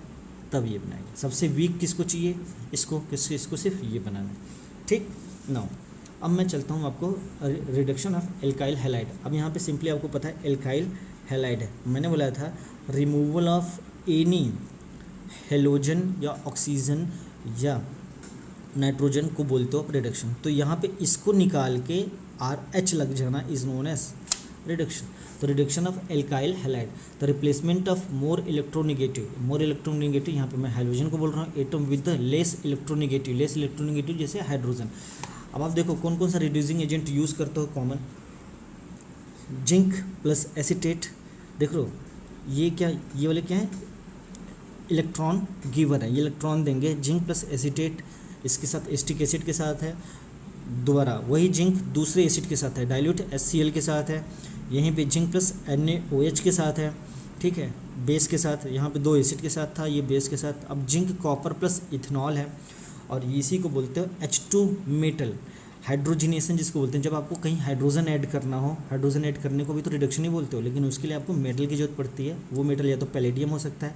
[SPEAKER 1] तब ये बनाएगा। सबसे वीक किसको चाहिए, इसको, इसको सिर्फ ये बनाना है, ठीक। नाउ अब मैं चलता हूँ आपको रिडक्शन ऑफ एल्काइल हैलाइड। अब यहाँ पे सिंपली आपको पता है एल्काइल हैलाइड है, मैंने बोला था रिमूवल ऑफ एनी हेलोजन या ऑक्सीजन या नाइट्रोजन को बोलते हो आप रिडक्शन। तो यहाँ पे इसको निकाल के RH लग जाना इज नोन एज रिडक्शन। तो reduction of alkyl halide, the replacement of more electronegative, यहाँ पे मैं हाइड्रोजन को बोल रहा हूँ, atom with the less electronegative जैसे हाइड्रोजन। अब आप देखो कौन कौन सा रिड्यूसिंग एजेंट यूज़ करते हो कॉमन, जिंक प्लस एसीटेट। देख लो ये क्या, ये वाले क्या है, इलेक्ट्रॉन गिवर है, ये इलेक्ट्रॉन देंगे, जिंक प्लस एसीटेट इसके साथ एसिटिक एसिड के साथ है, दोबारा वही जिंक दूसरे एसिड के साथ है, डाइल्यूट HCl के साथ है, यहीं पे जिंक प्लस NaOH के साथ है, ठीक है, बेस के साथ, यहाँ पे 2 एसिड के साथ था, ये बेस के साथ। अब जिंक कॉपर प्लस इथेनॉल है, और इसी को बोलते हो H2 मेटल हाइड्रोजिनेशन जिसको बोलते हैं। जब आपको कहीं हाइड्रोजन ऐड करना हो, हाइड्रोजन ऐड करने को भी तो रिडक्शन ही बोलते हो, लेकिन उसके लिए आपको मेटल की जरूरत पड़ती है। वो मेटल या तो पैलेडियम हो सकता है,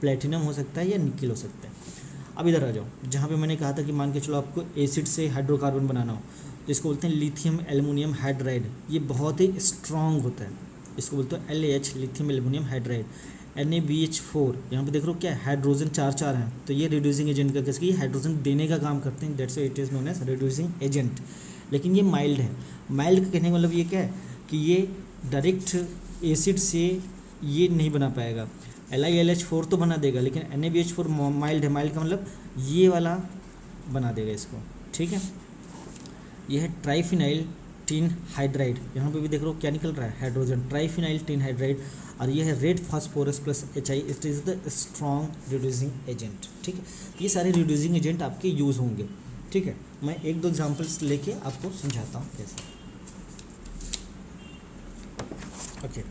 [SPEAKER 1] प्लेटिनम हो सकता है, या निकल हो सकता है। अब इधर आ जाओ, जहाँ पे मैंने कहा था कि मान के चलो आपको एसिड से हाइड्रोकार्बन बनाना हो, तो इसको बोलते हैं लिथियम एल्युमिनियम हाइड्राइड। ये बहुत ही स्ट्रॉन्ग होता है, इसको बोलते हैं LaH lithium aluminium hydride. NaBH4 यहाँ पे देख रहे हो क्या है, हाइड्रोजन 4 हैं, तो ये रिड्यूसिंग एजेंट का किसकी, हाइड्रोजन देने का काम करते हैं, that's why it is known as reducing agent. लेकिन ये माइल्ड है। माइल्ड कहने का मतलब ये क्या है कि ये डायरेक्ट एसिड से ये नहीं बना पाएगा। LiLH4 तो बना देगा, लेकिन NaBH4 माइल्ड है। माइल्ड का मतलब ये वाला बना देगा इसको, ठीक है। ये है ट्राइफिनाइल टिन हाइड्राइड, यहाँ पे भी देख लो क्या निकल रहा है, हाइड्रोजन, ट्राइफिनाइल टिन हाइड्राइड। और ये है red phosphorus plus HI, it is the strong reducing agent, ठीक है। ये सारे रिड्यूसिंग एजेंट आपके यूज़ होंगे, ठीक है। मैं 1-2 एग्जाम्पल्स लेके आपको समझाता हूँ कैसे। ओके,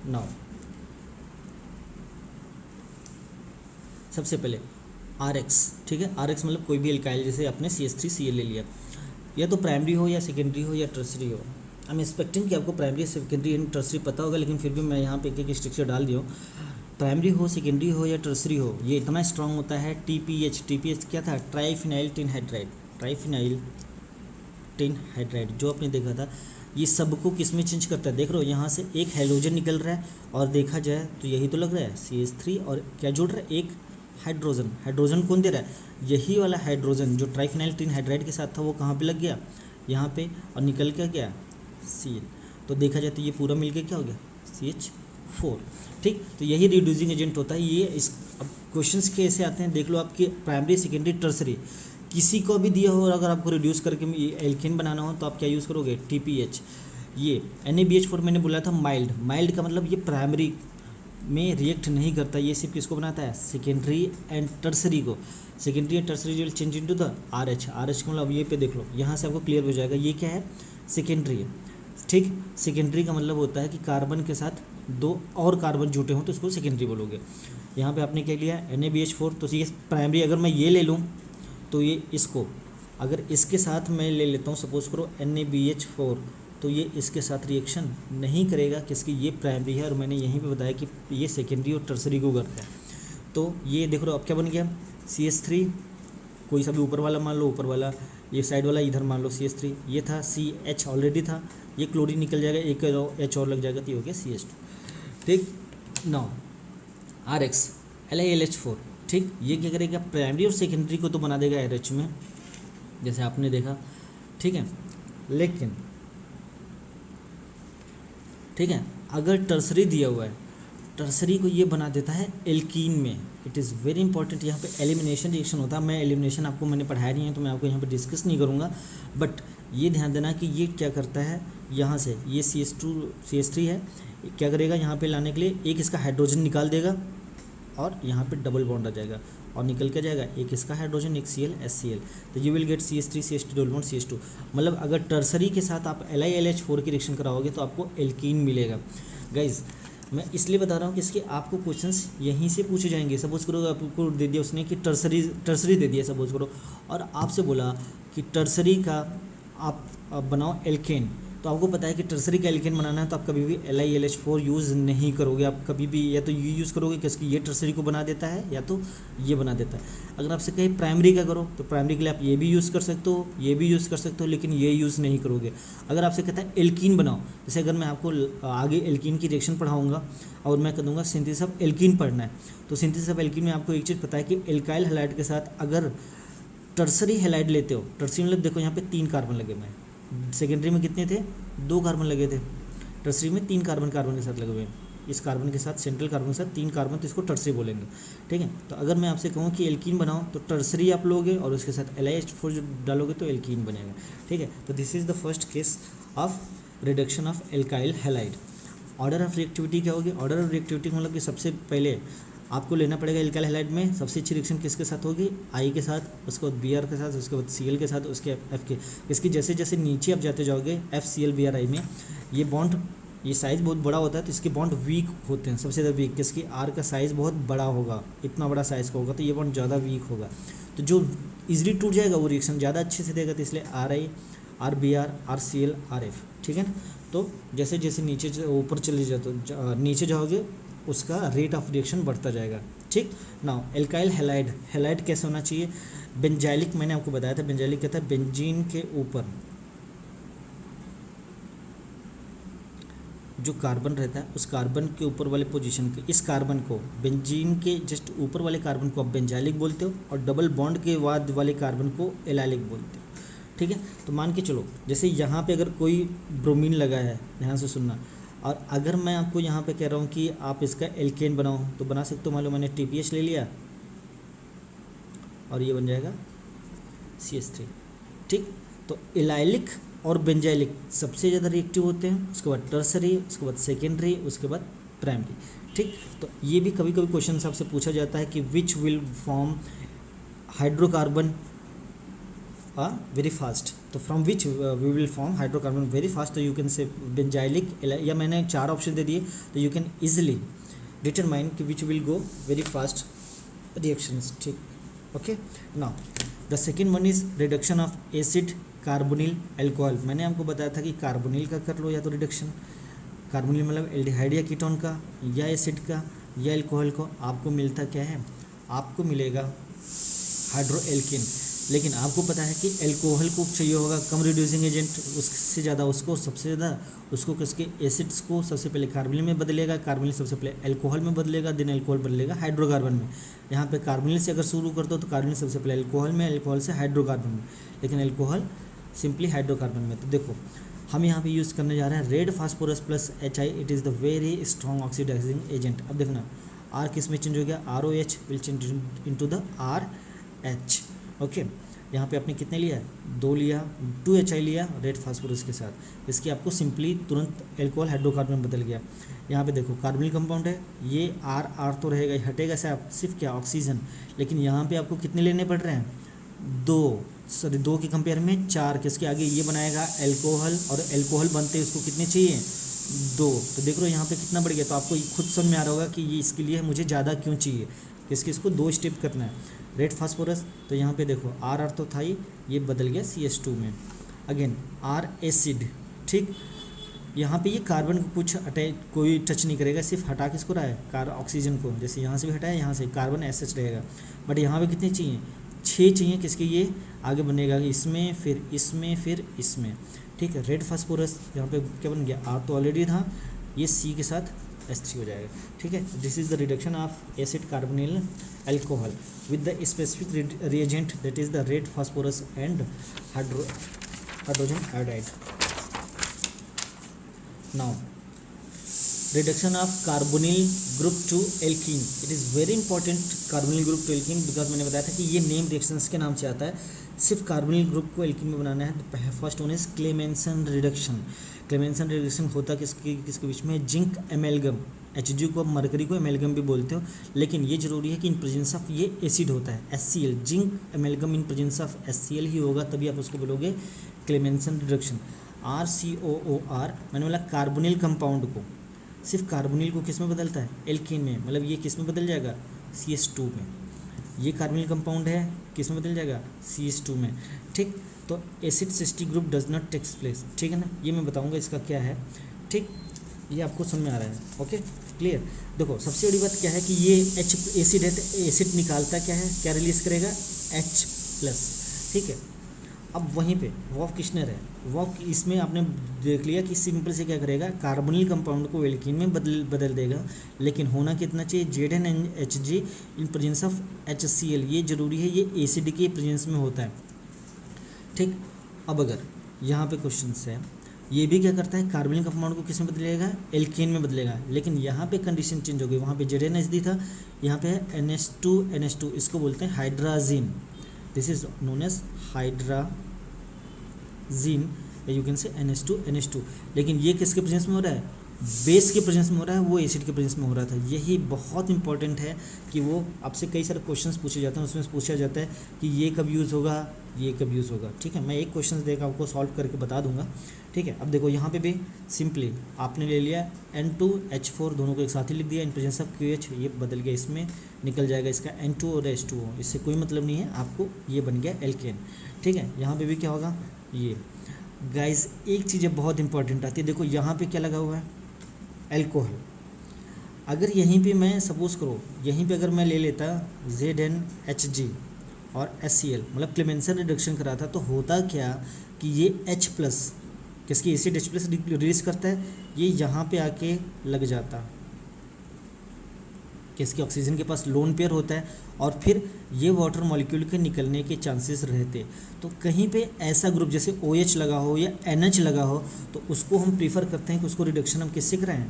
[SPEAKER 1] नाउ सबसे पहले RX, ठीक है। RX मतलब कोई भी एल्काइल, जैसे आपने CH3Cl ले लिया, या तो प्राइमरी हो या सेकेंडरी हो या टर्सरी हो। आई एम एक्सपेक्टिंग कि आपको प्राइमरी, सेकेंडरी एंड टर्सरी पता होगा, लेकिन फिर भी मैं यहाँ पे एक स्ट्रक्चर डाल दिया हूँ। प्राइमरी हो, सेकेंडरी हो या टर्सरी हो, ये इतना स्ट्रांग होता है। TPH क्या था, triphenyl tin hydride, triphenyl tin hydride जो आपने देखा था। ये सबको किस में चेंज करता है, देख रहे हो यहाँ से एक हाइड्रोजन निकल रहा है, और देखा जाए तो यही तो लग रहा है CH3, और क्या जुड़ रहा है, एक हाइड्रोजन। हाइड्रोजन कौन दे रहा है, यही वाला हाइड्रोजन जो ट्राइफिनाइल टिन हाइड्राइड के साथ था, वो कहाँ पे लग गया, यहाँ पे, और निकल क्या गया Cl। तो देखा जाए तो ये पूरा मिल के क्या हो गया CH4, ठीक। तो यही रिड्यूसिंग एजेंट होता है ये। इस अब क्वेश्चंस कैसे आते हैं देख लो, आपके प्राइमरी, सेकेंडरी, टर्सरी किसी को भी दिया हो, और अगर आपको रिड्यूस करके एल्केन बनाना हो तो आप क्या यूज़ करोगे, TPH। ये NaBH4 मैंने बोला था माइल्ड, माइल्ड का मतलब ये प्राइमरी में रिएक्ट नहीं करता, ये सिर्फ किसको बनाता है, सेकेंडरी एंड टर्सरी को। Secondary and tertiary will change into the RH। RH का मतलब ये पे देख लो, यहाँ से आपको क्लियर हो जाएगा ये क्या है, सेकेंडरी है, ठीक। सेकेंडरी का मतलब होता है कि कार्बन के साथ 2 और कार्बन जुटे हों तो इसको सेकेंडरी बोलोगे। यहाँ पे आपने क्या लिया NaBH4, तो ये प्राइमरी। अगर मैं ये ले लूँ तो ये इसको, अगर इसके साथ मैं ले लेता हूँ, सपोज करो NaBH4, तो ये इसके साथ रिएक्शन नहीं करेगा, किसकी, ये प्राइमरी है, और मैंने यहीं पे बताया कि ये सेकेंडरी और टर्सरी को करता है। तो ये देख लो अब क्या बन गया, CH3, कोई सा भी ऊपर वाला मान लो, ऊपर वाला, ये साइड वाला इधर मान लो CH3, ये था CH ऑलरेडी था, ये क्लोरीन निकल जाएगा, एक H और लग जाएगा, तो ये हो गया CH2, ठीक। नाउ RX LiLH4, ठीक। ये क्या करेगा, प्राइमरी और सेकेंडरी को तो बना देगा RH में, जैसे आपने देखा, ठीक है। लेकिन ठीक है, अगर टर्सरी दिया हुआ है, टर्सरी को ये बना देता है एल्कीन में। इट इज़ वेरी इंपॉर्टेंट, यहाँ पे एलिमिनेशन रिएक्शन होता है। मैं एलिमिनेशन आपको मैंने पढ़ाया नहीं है, तो मैं आपको यहाँ पे डिस्कस नहीं करूँगा, बट ये ध्यान देना कि ये क्या करता है, यहाँ से ये CH3 है, क्या करेगा, यहाँ पे लाने के लिए एक इसका हाइड्रोजन निकाल देगा, और यहाँ पे डबल बॉन्ड आ जाएगा, और निकल के जाएगा एक इसका हाइड्रोजन, एक Cl HCl, तो you will gate CH3 CH2 double bond CH2। मतलब अगर टर्सरी के साथ आप LiLH4 की रिएक्शन कराओगे तो आपको एल्कीन मिलेगा। गाइज मैं इसलिए बता रहा हूँ कि इसके आपको क्वेश्चंस यहीं से पूछे जाएंगे। सपोज करो आपको दे दिया उसने कि टर्सरी दे दिया सपोज करो, और आपसे बोला कि टर्सरी का आप बनाओ एल्केन, तो आपको पता है कि टर्सरी का एल्केन बनाना है, तो आप कभी भी LiLH4 यूज़ नहीं करोगे। आप कभी भी या तो ये यूज़ करोगे किसकी, ये टर्सरी को बना देता है, या तो ये बना देता है। अगर आपसे कहे प्राइमरी का करो, तो प्राइमरी के लिए आप ये भी यूज़ कर सकते हो, ये भी यूज़ कर सकते हो, लेकिन ये यूज़ नहीं करोगे। अगर आपसे कहता है एल्कीन बनाओ, जैसे अगर मैं आपको आगे एल्कीन की रिएक्शन पढ़ाऊँगा और मैं कह दूँगा सिंथेसिस ऑफ एल्कीन पढ़ना है, तो सिंथेसिस ऑफ एल्कीन में आपको एक चीज़ पता है कि एल्काइल हैलाइड के साथ अगर टर्सरी हैलाइड लेते हो, टर्सरी मतलब देखो यहाँ पे 3 कार्बन लगे हुए हैं, सेकेंडरी में कितने थे, 2 कार्बन लगे थे, टर्सरी में 3 कार्बन के साथ लगे हुए हैं। इस कार्बन के साथ, सेंट्रल कार्बन के साथ 3 कार्बन, तो इसको टर्सरी बोलेंगे, ठीक है। तो अगर मैं आपसे कहूँ कि एल्कीन बनाओ, तो टर्सरी आप लोगे और उसके साथ LiH4 जो डालोगे तो एल्कीन बनेगा, ठीक है। तो this is the first case of reduction of alkyl halide. Order of reactivity क्या होगी, ऑर्डर ऑफ रिएक्टिविटी मतलब कि सबसे पहले आपको लेना पड़ेगा एल्काइल हैलाइड में सबसे अच्छी रिएक्शन किसके साथ होगी, आई के साथ, उसके बाद बी आर के साथ, उसके बाद सी एल के साथ, उसके एफ के। इसकी जैसे जैसे नीचे आप जाते जाओगे F C L B R I में ये बॉन्ड, ये साइज़ बहुत बड़ा होता है तो इसके बॉन्ड वीक होते हैं, सबसे ज़्यादा वीक। किसकी, आर का साइज़ बहुत बड़ा होगा, इतना बड़ा साइज़ का होगा तो ये बॉन्ड ज़्यादा वीक होगा, तो जो ईजिली टूट जाएगा वो रिएक्शन ज़्यादा अच्छे से देगा, तो इसलिए R I, R B R, R C L, R F, ठीक है ना। तो जैसे जैसे नीचे ऊपर चले जाते नीचे जाओगे उसका रेट ऑफ रिएक्शन बढ़ता जाएगा, ठीक। नाउ एल्काइल हैलाइड, हैलाइड कैसे होना चाहिए, बेंजाइलिक, मैंने आपको बताया था बेंजाइलिक कहता है बेंजीन के ऊपर जो कार्बन रहता है उस कार्बन के ऊपर वाले पोजीशन के, इस कार्बन को बेंजीन के जस्ट ऊपर वाले कार्बन को आप बेंजाइलिक बोलते हो और डबल बॉन्ड के बाद वाले कार्बन को एलाइलिक बोलते हो, ठीक है। तो मान के चलो जैसे यहाँ पे अगर कोई ब्रोमीन लगा है, ध्यान से सुनना, और अगर मैं आपको यहाँ पे कह रहा हूँ कि आप इसका एल्केन बनाओ तो बना सकते हो। मान लो मैंने TPH ले लिया और ये बन जाएगा CH3, ठीक। तो एलाइलिक और बेंजाइलिक सबसे ज़्यादा रिएक्टिव होते हैं, उसके बाद टर्सरी, उसके बाद सेकेंडरी, उसके बाद प्राइमरी, ठीक। तो ये भी कभी कभी क्वेश्चन आपसे पूछा जाता है कि which will form hydrocarbon very fast, तो from which we will form hydrocarbon very fast, तो यू कैन से बेंजाइलिक, या मैंने 4 ऑप्शन दे दिए तो यू कैन इजिली डिटरमाइन कि which will go very fast reactions, ठीक, okay. Now the second one is reduction of acid carbonyl alcohol. मैंने आपको बताया था कि कार्बोनिल का कर लो या तो रिडक्शन, कार्बोनिल मतलब एल्डिहाइड या कीटोन का या एसिड का या एल्कोहल को, आपको मिलता क्या है, आपको मिलेगा हाइड्रो एल्केन। लेकिन आपको पता है कि एल्कोहल को चाहिए होगा कम रिड्यूसिंग एजेंट, उससे ज़्यादा उसको सबसे ज़्यादा उसको किसके एसिड्स को सबसे पहले कार्बोनिल में बदलेगा, कार्बोनिल सबसे पहले एल्कोहल में बदलेगा, देन एल्कोहल बदलेगा हाइड्रोकार्बन में। यहाँ पे कार्बोनिल से अगर शुरू करते हो तो कार्बोनिल सबसे पहले एल्कोहल में, एल्कोहल से हाइड्रोकार्बन में, लेकिन एल्कोहल सिंपली हाइड्रोकार्बन में। तो देखो हम यहाँ पे यूज़ करने जा रहे हैं red phosphorus plus HI, it is the very strong oxidising agent. अब देखना आर किस में चेंज हो गया, ROH will change into the RH, okay. यहाँ पे आपने कितने लिया, 2 लिया, 2HI लिया रेड फास्फोरस के साथ, इसकी आपको सिंपली तुरंत एल्कोहल हाइड्रोकार्बन में बदल गया। यहाँ पे देखो कार्बोनिल कंपाउंड है, ये R तो रहेगा, हटेगा से आप सिर्फ क्या ऑक्सीजन, लेकिन यहाँ पे आपको कितने लेने पड़ रहे हैं, 2 के कंपेयर में 4, किसके आगे ये बनाएगा एल्कोहल, और एल्कोहल बनते हैं उसको कितने चाहिए, 2। तो देख लो यहाँ पे कितना बढ़ गया, तो आपको खुद समझ में आ रहा होगा कि ये इसके लिए मुझे ज़्यादा क्यों चाहिए, किसके, इसको 2 स्टेप करना है। रेड फास्फोरस, तो यहाँ पे देखो R तो था ही, ये बदल गया CH2 में, अगेन R एसिड, ठीक। यहाँ पे ये कार्बन को कुछ अटैच कोई टच नहीं करेगा, सिर्फ हटा किसको रहा है, ऑक्सीजन को, जैसे यहाँ से भी हटाया यहाँ से कार्बन एसएच रहेगा, बट यहाँ पे कितने चाहिए, 6 चाहिए, किसके, ये आगे बनेगा इसमें, फिर इसमें, फिर इसमें, ठीक है। रेड फास्फोरस यहाँ पे क्या बन गया, R तो ऑलरेडी था, ये C के साथ H3 हो जाएगा, ठीक है। This is the reduction of acid carbonyl alcohol with the specific reagent, that is the red phosphorus and hydrogen iodide. Now reduction of carbonyl group to alkene, it is very important carbonyl group to alkene, because मैंने बताया था कि ये name reactions के नाम से आता है, सिर्फ कार्बोनिल ग्रुप को एल्कीन में बनाना है। First one is Clemmensen reduction. Clemmensen reduction होता किसके बीच में, जिंक एमेलगम, Hg को मरकरी को एमेलगम भी बोलते हो, लेकिन ये जरूरी है कि इन प्रेजेंस ऑफ ये एसिड होता है HCl, zinc एमेलगम in presence of HCl ही होगा, तभी आप उसको बोलोगे क्लेमेंसन रिडक्शन। RCOOR मैंने बोला कार्बोनिल कंपाउंड को, सिर्फ कार्बोनिल को किस में बदलता है, एल्कीन में, मतलब ये किस में बदल जाएगा, CH2 में। ये कार्बोनिल कंपाउंड है, किस में बदल जाएगा, CH2 में, ठीक। तो acid cystic group does not takes place, ठीक है ना, ये मैं बताऊंगा इसका क्या है, ठीक। ये आपको समझ में आ रहा है, ओके क्लियर। देखो सबसे बड़ी बात क्या है कि ये H एसिड है, तो एसिड निकालता क्या है, क्या रिलीज करेगा, H+, ठीक है। अब वहीं पे वॉफ किशनर है, वॉफ इसमें आपने देख लिया कि सिंपल से क्या करेगा, कार्बोनिल कंपाउंड को एल्कीन में बदल देगा, लेकिन होना कितना चाहिए, ZnHG in presence of HCl, ये जरूरी है, ये एसिड के प्रेजेंस में होता है, ठीक। अब अगर यहाँ पे क्वेश्चन है, ये भी क्या करता है, कार्बोनिल कंपाउंड को किस में बदलेगा, एल्केन में बदलेगा, लेकिन यहाँ पे कंडीशन चेंज हो गई, वहाँ पे ZnHD था, यहाँ पे है NH2, इसको बोलते हैं hydrazine, this is known as hydrazine, you can say NH2, लेकिन ये किसके प्रेजेंस में हो रहा है, बेस के प्रेजेंस में हो रहा है, वो एसिड के प्रेजेंस में हो रहा था। यही बहुत इंपॉर्टेंट है कि वो आपसे कई सारे क्वेश्चंस पूछे जाते हैं, उसमें पूछा जाता है कि ये कब यूज़ होगा, ये कब यूज़ होगा। ठीक है, मैं एक क्वेश्चन देकर आपको सॉल्व करके बता दूंगा। ठीक है, अब देखो यहाँ पे भी सिंपली आपने ले लिया N2H4 दोनों को एक साथ ही लिख दिया इन प्रेजेंस ऑफ QH, ये बदल गया, इसमें निकल जाएगा इसका N2 और H2O, इससे कोई मतलब नहीं है आपको, ये बन गया एल्केन। ठीक है, यहाँ पे भी क्या होगा, ये गाइस एक चीज़ बहुत इंपॉर्टेंट आती है, देखो यहाँ पे क्या लगा हुआ है, एल्कोहल। अगर यहीं पे मैं सपोज करो, यहीं पे अगर मैं ले लेता ZnHg और HCl, मतलब क्लेमेंसन रिडक्शन करा था, तो होता क्या कि ये H प्लस किसकी एसिड H प्लस रिलीज करता है, ये यहाँ पे आके लग जाता, किसके ऑक्सीजन के पास लोन पेयर होता है, और फिर ये वाटर मॉलिक्यूल के निकलने के चांसेस रहते। तो कहीं पे ऐसा ग्रुप जैसे OH लगा हो या NH लगा हो, तो उसको हम प्रीफर करते हैं कि उसको रिडक्शन हम किससे कराएं,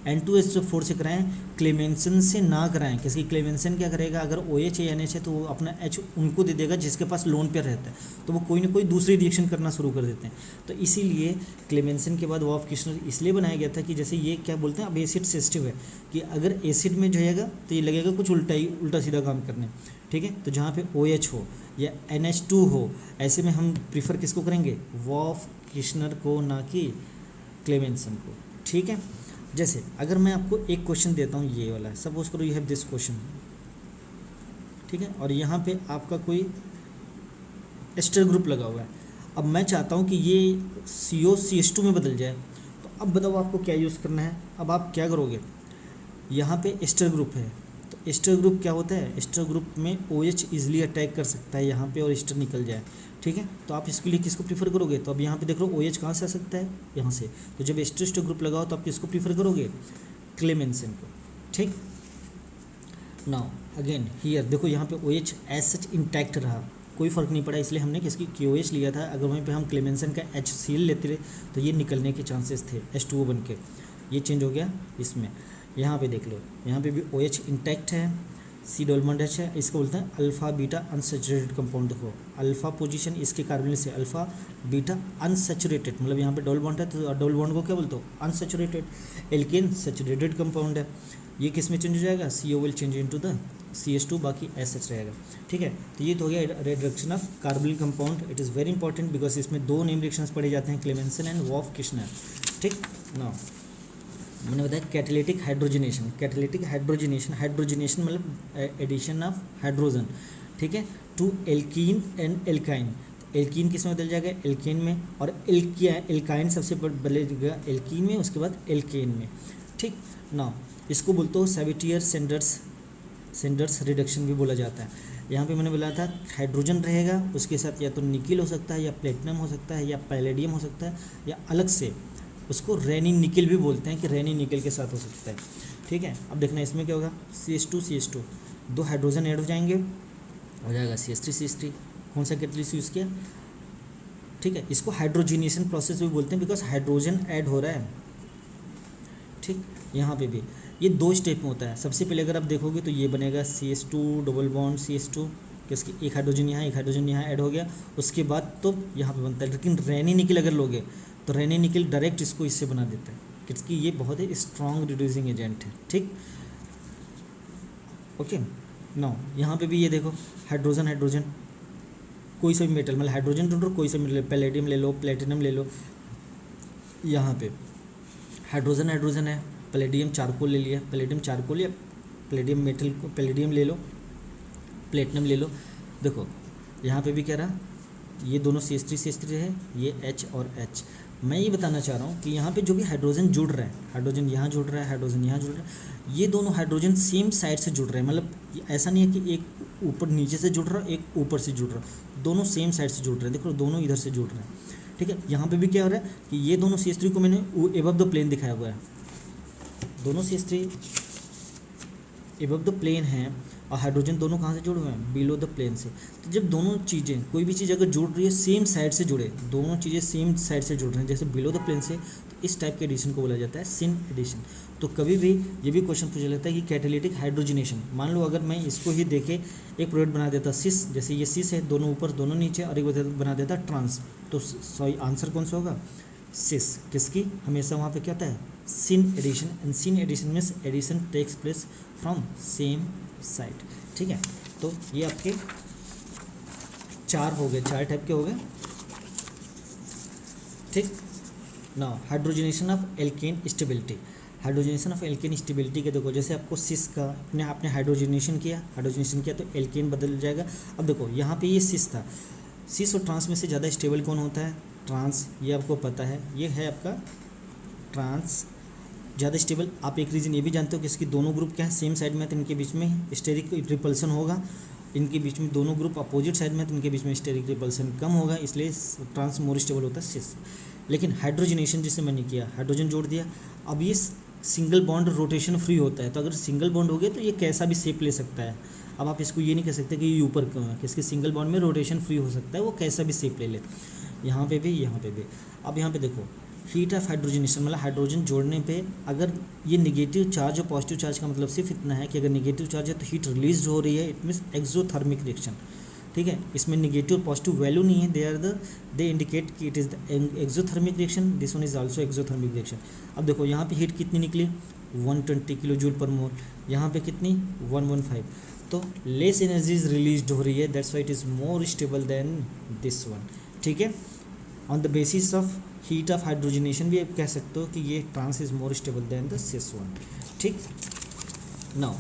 [SPEAKER 1] N2H4 से कराएं, क्लेमेंसन से ना कराएं। किसकी क्लेमेंसन क्या करेगा, अगर OH या NH है तो वो अपना H उनको दे देगा जिसके पास लोन पेयर रहता है, तो वो कोई ना कोई दूसरी रिएक्शन करना शुरू कर देते हैं। तो इसीलिए क्लेमेंसन के बाद वॉफ किशनर इसलिए बनाया गया था कि जैसे ये क्या बोलते हैं, अब एसिड सेंसिटिव है, कि अगर एसिड में जाएगा तो ये लगेगा कुछ उल्टा सीधा काम करने। ठीक है, तो जहाँ पे OH हो या NH2 हो, ऐसे में हम प्रीफर किसको करेंगे, वॉफ किशनर को, ना कि क्लेमेंसन को। ठीक है, जैसे अगर मैं आपको एक क्वेश्चन देता हूँ, ये वाला, सपोज करो यू हैव दिस क्वेश्चन। ठीक है, और यहाँ पे आपका कोई एस्टर ग्रुप लगा हुआ है, अब मैं चाहता हूँ कि ये COCH2 में बदल जाए, तो अब बताओ आपको क्या यूज़ करना है। अब आप क्या करोगे, यहाँ पे एस्टर ग्रुप है, तो एस्टर ग्रुप क्या होता है, एस्टर ग्रुप में OH इजीली अटैक कर सकता है यहाँ पे और एस्टर निकल जाए। ठीक है, तो आप इसके लिए किसको प्रीफर करोगे, तो अब यहाँ पे देख लो OH कहाँ से आ सकता है, यहाँ से, तो जब एस्टर ग्रुप लगाओ तो आप किसको प्रीफर करोगे, क्लेमेंसन को। ठीक, नाउ अगेन हियर देखो, यहाँ पे OH एज सच इंटैक्ट रहा, कोई फ़र्क नहीं पड़ा, इसलिए हमने किसकी QOH लिया था। अगर वहीं पे हम क्लेमेंसन का HCl लेते रहे तो ये निकलने के चांसेस थे, H2O बन के, ये चेंज हो गया इसमें। यहाँ पे देख लो, यहाँ पे भी OH इंटैक्ट है, C डबल बॉन्ड H है, इसको बोलते हैं अल्फ़ा बीटा अनसेचुरेटेड कंपाउंड। देखो अल्फ़ा पोजीशन इसके कार्बोनिल से, अल्फ़ा बीटा अनसेचुरेटेड, मतलब यहाँ पे डबल बॉन्ड है, तो डबल बॉन्ड को क्या बोलते हो, अनसेचुरेटेड। एल्केन सेचुरेटेड कंपाउंड है, ये किस में चेंज हो जाएगा, CO will change into the CH2, बाकी SH रहेगा। ठीक है, तो ये तो हो गया reduction of carbonyl compound. It is very important because इसमें दो नेम रिएक्शंस पढ़े जाते हैं, क्लेमेंसन एंड वॉफ किशनर। ठीक, नाउ मैंने बताया कैटालिटिक हाइड्रोजनेशन। कैटालिटिक हाइड्रोजनेशन मतलब एडिशन ऑफ हाइड्रोजन, ठीक है, to alkene and alkyne. Alkene किस में बदल जाएगा, एल्केन में, और एल्काइन सबसे बदलेगा एल्कीन में, उसके बाद एल्केन में। ठीक, ना इसको बोलते हो सैविटियर सेंडर्स रिडक्शन भी बोला जाता है। यहाँ पे मैंने बोला था हाइड्रोजन रहेगा, उसके साथ या तो निकिल हो सकता है, या प्लेटिनम हो सकता है, या पैलेडियम हो सकता है, या अलग से उसको रेनी निकिल भी बोलते हैं कि रेनी निकिल के साथ हो सकता है। ठीक है, अब देखना इसमें क्या होगा, CH2 दो हाइड्रोजन ऐड हो जाएंगे, हो जाएगा CH3 कौन सा कैटलिस्ट यूज़ किया। ठीक है, इसको हाइड्रोजिनेशन प्रोसेस भी बोलते हैं बिकॉज हाइड्रोजन ऐड हो रहा है। ठीक, यहाँ पे भी ये दो स्टेप में होता है। सबसे पहले अगर आप देखोगे तो ये बनेगा CH2 डबल बॉन्ड CH2, किसकी एक हाइड्रोजन यहाँ ऐड हो गया, उसके बाद तो यहाँ पे बनता है। लेकिन रेनी निकिल अगर लोगे तो रेनी निकिल डायरेक्ट इसको इससे बना देता है, किसकी, ये बहुत ही स्ट्रॉन्ग रिड्यूसिंग एजेंट है। ठीक, ओके, नो यहाँ पे भी ये देखो हाइड्रोजन कोई सा भी मेटल, मतलब हाइड्रोजन ढूंढो कोई सा मेटल, पैलेडियम ले लो, प्लेटिनम ले लो, यहाँ पे हाइड्रोजन है, पैलेडियम चारकोल ले लिया, पैलेडियम चारकोल या पैलेडियम मेटल को, पैलेडियम ले लो, प्लेटिनम ले लो। देखो यहाँ पे भी क्या रहा, ये दोनों CH3 है, ये H और H। मैं ये बताना चाह रहा हूँ कि यहाँ पे जो भी हाइड्रोजन जुड़ रहा है, हाइड्रोजन यहाँ जुड़ रहा है, हाइड्रोजन यहाँ जुड़ रहा है, ये दोनों हाइड्रोजन सेम साइड से जुड़ रहे हैं। मतलब ऐसा नहीं है कि एक ऊपर नीचे से जुड़ रहा है, एक ऊपर से जुड़ रहा है, दोनों सेम साइड से जुड़ रहे हैं। देखो दोनों इधर से जुड़ रहे हैं। ठीक है, यहाँ पे भी क्या हो रहा है कि ये दोनों CH3 को मैंने एबव द प्लेन दिखाया हुआ है, दोनों CH3 एबव द प्लेन हैं, और हाइड्रोजन दोनों कहाँ से जुड़े हुए हैं, बिलो द प्लेन से। तो जब दोनों चीज़ें, कोई भी चीज़ अगर जुड़ रही है सेम साइड से जुड़े, दोनों चीज़ें सेम साइड से जुड़ रहे हैं जैसे बिलो द प्लेन से, तो इस टाइप के एडिशन को बोला जाता है सिन एडिशन। तो कभी भी ये भी क्वेश्चन पूछा जाता है कि कैटालिटिक हाइड्रोजनेशन, मान लो अगर मैं इसको ही देखे एक प्रोडक्ट बना देता सिस, जैसे ये सिस है, दोनों ऊपर दोनों नीचे, और एक बना देता ट्रांस, तो सॉरी आंसर कौन सा होगा, सिस किसकी, हमेशा वहाँ पे क्या होता है syn addition, and syn addition means addition takes place from same side. ठीक है, तो ये आपके चार हो गए, चार टाइप के हो गए। ठीक, now hydrogenation of alkene stability. Hydrogenation of alkene stability के देखो, जैसे आपको सिस का आपने हाइड्रोजनेशन किया तो एल्केन बदल जाएगा। अब देखो यहाँ पे ये सिस था, सिस और ट्रांस में से ज़्यादा स्टेबल कौन होता है, ट्रांस, ये आपको पता है, ये है आपका ट्रांस ज़्यादा स्टेबल। आप एक रीज़न ये भी जानते हो कि इसकी दोनों ग्रुप क्या है सेम साइड में, तो इनके बीच में स्टेरिक रिपल्सन होगा, इनके बीच में दोनों ग्रुप अपोजिट साइड में, तो इनके बीच में स्टेरिक रिपल्सन कम होगा, इसलिए ट्रांस मोर स्टेबल होता है सिस। लेकिन हाइड्रोजनेशन जिसे मैंने किया, हाइड्रोजन जोड़ दिया, अब ये सिंगल बॉन्ड रोटेशन फ्री होता है, तो अगर सिंगल बॉन्ड हो गया तो ये कैसा भी शेप ले सकता है। अब आप इसको ये नहीं कह सकते कि ये ऊपर क्यों है, कि इसके सिंगल बॉन्ड में रोटेशन फ्री हो सकता है, वो कैसा भी शेप ले ले, यहाँ पे भी यहाँ पे भी। अब यहाँ पे देखो हीट ऑफ हाइड्रोजनेशन मतलब हाइड्रोजन जोड़ने पे अगर ये निगेटिव चार्ज और पॉजिटिव चार्ज का मतलब सिर्फ इतना है कि अगर निगेटिव चार्ज है तो हीट रिलीज हो रही है, इट मीन्स एक्सोथर्मिक रिएक्शन। ठीक है, इसमें निगेटिव और पॉजिटिव वैल्यू नहीं है, दे इंडिकेट कि it is the exothermic reaction, this one is also exothermic reaction. अब देखो यहाँ पे हीट कितनी निकली 120 किलो जूल पर मोल, यहाँ पे कितनी 115, तो लेस एनर्जी इज रिलीज हो रही है, that's why it is more stable than this one. ठीक है, on the basis of heat of hydrogenation भी आप कह सकते हो कि ये trans is more stable than the cis one. ठीक, now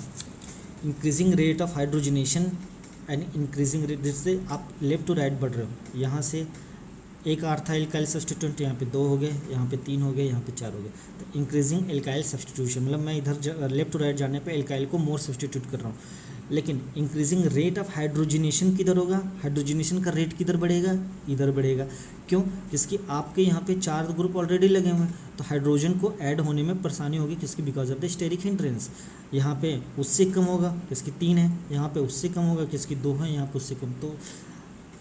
[SPEAKER 1] increasing rate of hydrogenation and increasing rate, जैसे आप लेफ्ट टू राइट बढ़ रहे हो, यहाँ से एक आर था एल्काइल सब्सटीट्यूएंट, यहाँ पे 2 हो गए, यहाँ पे 3 हो गए, यहाँ पे 4 हो गए, तो इंक्रीजिंग एल्काइल सब्सटीट्यूशन मतलब मैं इधर लेफ्ट टू राइट जाने पे एल्काइल को मोर सब्सटीट्यूट कर रहा हूँ। लेकिन इंक्रीजिंग रेट ऑफ हाइड्रोजनेशन किधर होगा, हाइड्रोजनेशन का रेट किधर बढ़ेगा, इधर बढ़ेगा। क्यों, जिसकी आपके यहाँ पे 4 ग्रुप ऑलरेडी लगे हुए हैं, तो हाइड्रोजन को ऐड होने में परेशानी होगी, किसकी, because of the steric hindrance. यहाँ पे उससे कम होगा, किसकी 3 है, यहाँ पे उससे कम होगा, किसकी 2 है, यहाँ पे उससे कम। तो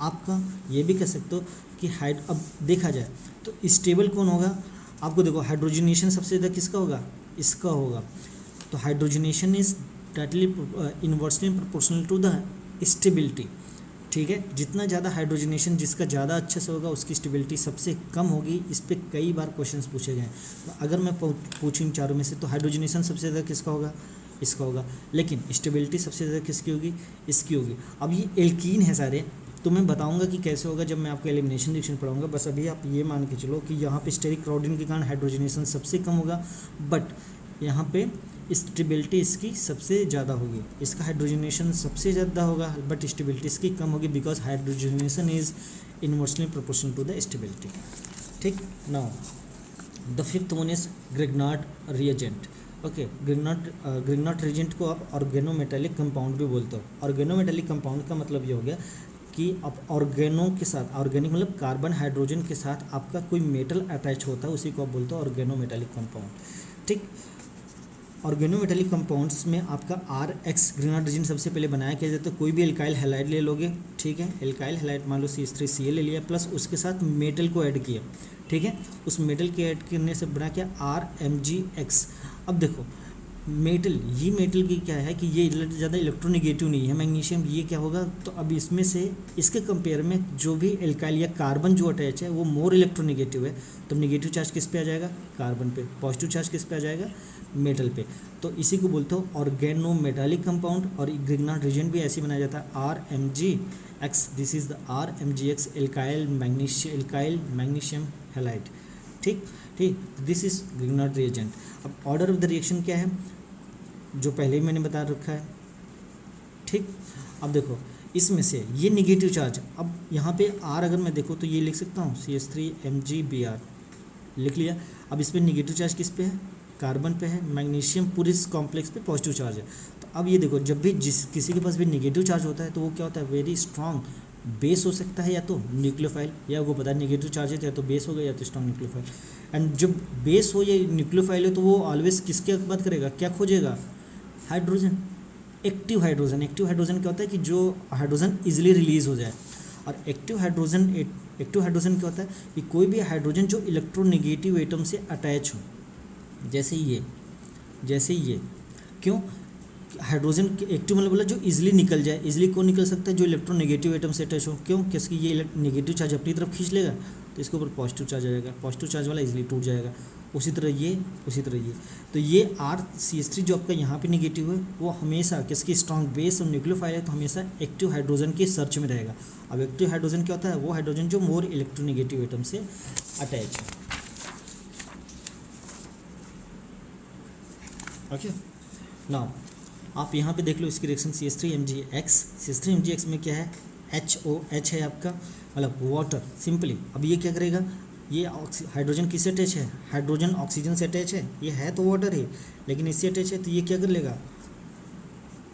[SPEAKER 1] आपका ये भी कह सकते हो कि अब देखा जाए तो स्टेबल कौन होगा, आपको देखो हाइड्रोजनेशन सबसे ज़्यादा किसका होगा, इसका होगा। तो hydrogenation is directly inversely proportional to the stability. ठीक है, जितना ज़्यादा हाइड्रोजनेशन जिसका ज़्यादा अच्छे से होगा उसकी स्टेबिलिटी सबसे कम होगी। इस पर कई बार क्वेश्चंस पूछे गए, तो अगर मैं पूछूँ इन चारों में से तो हाइड्रोजनेशन सबसे ज़्यादा किसका होगा, इसका होगा, लेकिन स्टेबिलिटी सबसे ज़्यादा किसकी होगी, इसकी होगी। अब ये एल्कीन है सारे, तो मैं बताऊंगा कि कैसे होगा जब मैं आपको एलिमिनेशन रिएक्शन पढ़ाऊंगा। बस अभी आप ये मान के चलो कि यहाँ पे स्टेरिक क्राउडिंग के कारण हाइड्रोजनेशन सबसे कम होगा, बट यहाँ पे स्टेबिलिटी इसकी सबसे ज़्यादा होगी, इसका हाइड्रोजनेशन सबसे ज़्यादा होगा बट स्टेबिलिटी इसकी कम होगी, because hydrogenation is inversely proportional to the stability. ठीक, now the fifth one is Grignard reagent. Okay, Grignard reagent को आप ऑर्गेनोमेटेलिक कंपाउंड भी बोलते हो। ऑर्गेनोमेटेलिक कंपाउंड का मतलब ये हो गया कि अब ऑर्गेनों के साथ, ऑर्गेनिक मतलब कार्बन हाइड्रोजन के साथ आपका कोई मेटल अटैच होता है, उसी को आप बोलते हो ऑर्गेनोमेटेलिक कंपाउंड। ठीक, ऑर्गेनोमेटेलिक कंपाउंड्स में आपका RX ग्रिग्नार्ड रिएजेंट सबसे पहले बनाया किया जाता है। कोई भी एल्काइल हैलाइड ले लोगे, ठीक है, एल्काइल हैलाइड मान लो CH3Cl ले लिया, प्लस उसके साथ मेटल को ऐड किया, ठीक है, उस मेटल के ऐड करने से बना क्या RMgX। अब देखो मेटल, ये मेटल की क्या है कि ये ज़्यादा इलेक्ट्रोनेगेटिव नहीं है, मैग्नीशियम, ये क्या होगा, तो अब इसमें से इसके कंपेयर में जो भी एल्काइल या कार्बन जो अटैच है वो मोर इलेक्ट्रोनेगेटिव है, तो नेगेटिव चार्ज किस पे आ जाएगा, कार्बन पे, पॉजिटिव चार्ज किस पे आ जाएगा, मेटल पे। तो इसी को बोलते हो ऑर्गेनोमेटालिक कंपाउंड, और ग्रिग्नार्ड रिएजेंट भी ऐसे बनाया जाता है RMgX, this is the RMgX alkyl magnesium halide. ठीक, दिस इज ग्रिग्नार्ड रिएजेंट। अब ऑर्डर ऑफ द रिएक्शन क्या है, जो पहले ही मैंने बता रखा है। ठीक, अब देखो इसमें से ये निगेटिव चार्ज, अब यहाँ पे R अगर मैं देखो तो ये लिख सकता हूँ CH3MgBr, लिख लिया। अब इसमें निगेटिव चार्ज किस पे है, कार्बन पे है, मैग्नीशियम पूरे इस कॉम्प्लेक्स पे पॉजिटिव चार्ज है। तो अब ये देखो जब भी किसी के पास भी निगेटिव चार्ज होता है तो वो क्या होता है, वेरी स्ट्रॉन्ग बेस हो सकता है, या तो न्यूक्लियोफाइल, या वो पता है निगेटिव चार्ज है तो या तो बेस हो गया या तो स्ट्रॉन्ग न्यूक्लियोफाइल। एंड जब बेस हो या न्यूक्लियोफाइल हो तो वो ऑलवेज किसके बात करेगा, क्या खोजेगा, hydrogen, active hydrogen. Active hydrogen क्या होता है कि जो हाइड्रोजन इजीली रिलीज हो जाए, और एक्टिव हाइड्रोजन क्या होता है कि कोई भी हाइड्रोजन जो इलेक्ट्रोनेगेटिव एटम से अटैच हो, जैसे ये क्यों, हाइड्रोजन एक्टिव मतलब बोला जो इजीली निकल जाए, इजीली कौन निकल सकता है, जो इलेक्ट्रोनेगेटिव एटम से अटैच हो, क्यों, क्योंकि ये नेगेटिव चार्ज अपनी तरफ खींच लेगा तो इसके ऊपर पॉजिटिव चार्ज आ जाएगा, पॉजिटिव चार्ज वाला इजीली टूट जाएगा। उसी तरह ये, उसी तरह ये। तो ये RCH3 जो आपका यहाँ पे निगेटिव है वो हमेशा किसकी स्ट्रॉन्ग बेस और न्यूक्लियोफाइल है, तो हमेशा एक्टिव हाइड्रोजन की सर्च में रहेगा। अब एक्टिव हाइड्रोजन क्या होता है, वो हाइड्रोजन जो मोर इलेक्ट्रोनेगेटिव एटम से अटैच है। ओके, नाउ आप यहाँ पे देख लो इसकी रिएक्शन CH3MgX। CH3MgX में क्या है, HOH है आपका, मतलब वाटर सिंपली। अब ये क्या करेगा, ये हाइड्रोजन किससे अटैच है, हाइड्रोजन ऑक्सीजन से अटैच है, ये है तो वाटर है लेकिन इससे अटैच है, तो ये क्या कर लेगा,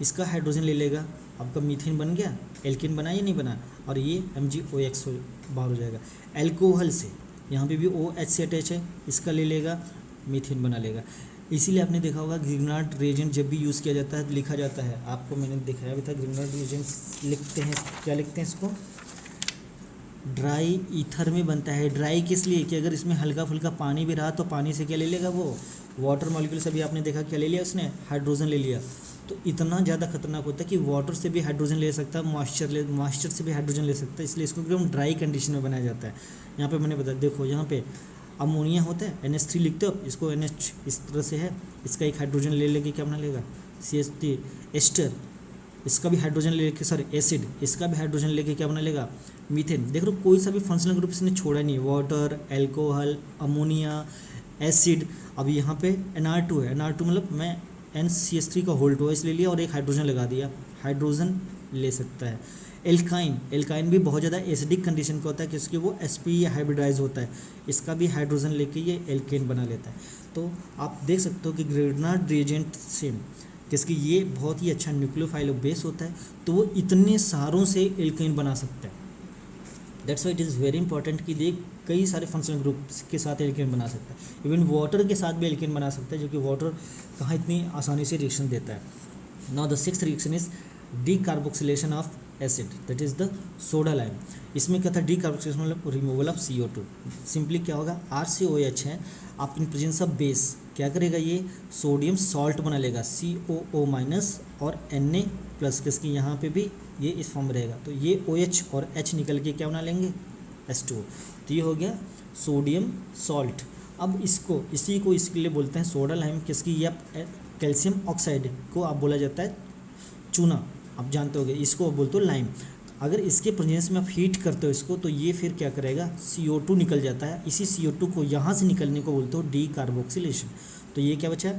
[SPEAKER 1] इसका हाइड्रोजन ले लेगा, आपका मीथेन बन गया, एल्केन बना या नहीं बना, और ये MgOX बाहर हो जाएगा। एल्कोहल से यहाँ पे भी OH से अटैच है, इसका ले लेगा, मीथेन बना लेगा। इसीलिए आपने देखा होगा ग्रिग्नार्ड रिएजेंट जब भी यूज़ किया जाता है तो लिखा जाता है, आपको मैंने दिखाया भी था, ग्रिग्नार्ड रिएजेंट लिखते हैं, क्या लिखते हैं इसको, ड्राई ईथर में बनता है। ड्राई किस लिए, कि अगर इसमें हल्का फुल्का पानी भी रहा तो पानी से क्या ले लेगा, वो वाटर मॉलिक्यूल से भी आपने देखा क्या ले लिया उसने, हाइड्रोजन ले लिया। तो इतना ज़्यादा खतरनाक होता है कि वाटर से भी हाइड्रोजन ले सकता है, मॉइस्चर से भी हाइड्रोजन ले सकता है, इसलिए इसको एकदम ड्राई कंडीशन में बनाया जाता है। यहाँ पे मैंने बताया, देखो यहाँ पे अमोनिया होता है, NH3 लिखते हो, इसको NH इस तरह से है, इसका एक हाइड्रोजन ले लेके क्या बना लेगा, CH3 एस्टर, इसका भी हाइड्रोजन लेके, सॉरी एसिड, इसका भी हाइड्रोजन लेके क्या बना लेगा, मीथेन। देख लो कोई सा भी फंक्शनल ग्रुप इसने छोड़ा नहीं, वाटर, एल्कोहल, अमोनिया, एसिड। अब यहाँ पे NR2 है, NR2 मतलब मैं NCH3 का होल टू इसलिए लिया और एक हाइड्रोजन लगा दिया, हाइड्रोजन ले सकता है। एल्काइन भी बहुत ज़्यादा एसिडिक कंडीशन का होता है क्योंकि वो sp या हाइब्रिडाइज होता है, इसका भी हाइड्रोजन लेके ये एल्केन बना लेता है। तो आप देख सकते हो कि ग्रिग्नार्ड रिएजेंट से जिसकी ये बहुत ही अच्छा न्यूक्लियोफाइल बेस होता है, तो वो इतने सारों से एल्केन बना सकता है। That's why it is very important कि ये कई सारे फंक्शनल ग्रुप के साथ एल्केन बना सकता है, इवन वाटर के साथ भी एल्केन बना सकता है, जो कि वाटर कहाँ इतनी आसानी से रिएक्शन देता है। Now the sixth reaction is decarboxylation of acid, that is the soda lime. इसमें क्या था, डीकार्बोक्सिलेशन मतलब रिमूवल ऑफ CO2। सिंपली क्या होगा, RCOH है, आप इन प्रेजेंस ऑफ बेस क्या करेगा, ये सोडियम सॉल्ट बना लेगा, COO- और Na+, किसकी यहाँ पे भी ये इस फॉर्म में रहेगा, तो ये OH और H निकल के क्या बना लेंगे, H2O। तो ये हो गया सोडियम सॉल्ट। अब इसको इसके लिए बोलते हैं सोडा लाइम, किसकी, ये कैल्शियम ऑक्साइड को आप बोला जाता है चूना, आप जानते होगे, इसको आप बोलते हो लाइम। अगर इसके प्रेजेंस में आप हीट करते हो इसको, तो ये फिर क्या करेगा, CO2 निकल जाता है, इसी CO2 को यहाँ से निकलने को बोलते हो डीकार्बोक्सिलेशन। तो ये क्या बचा,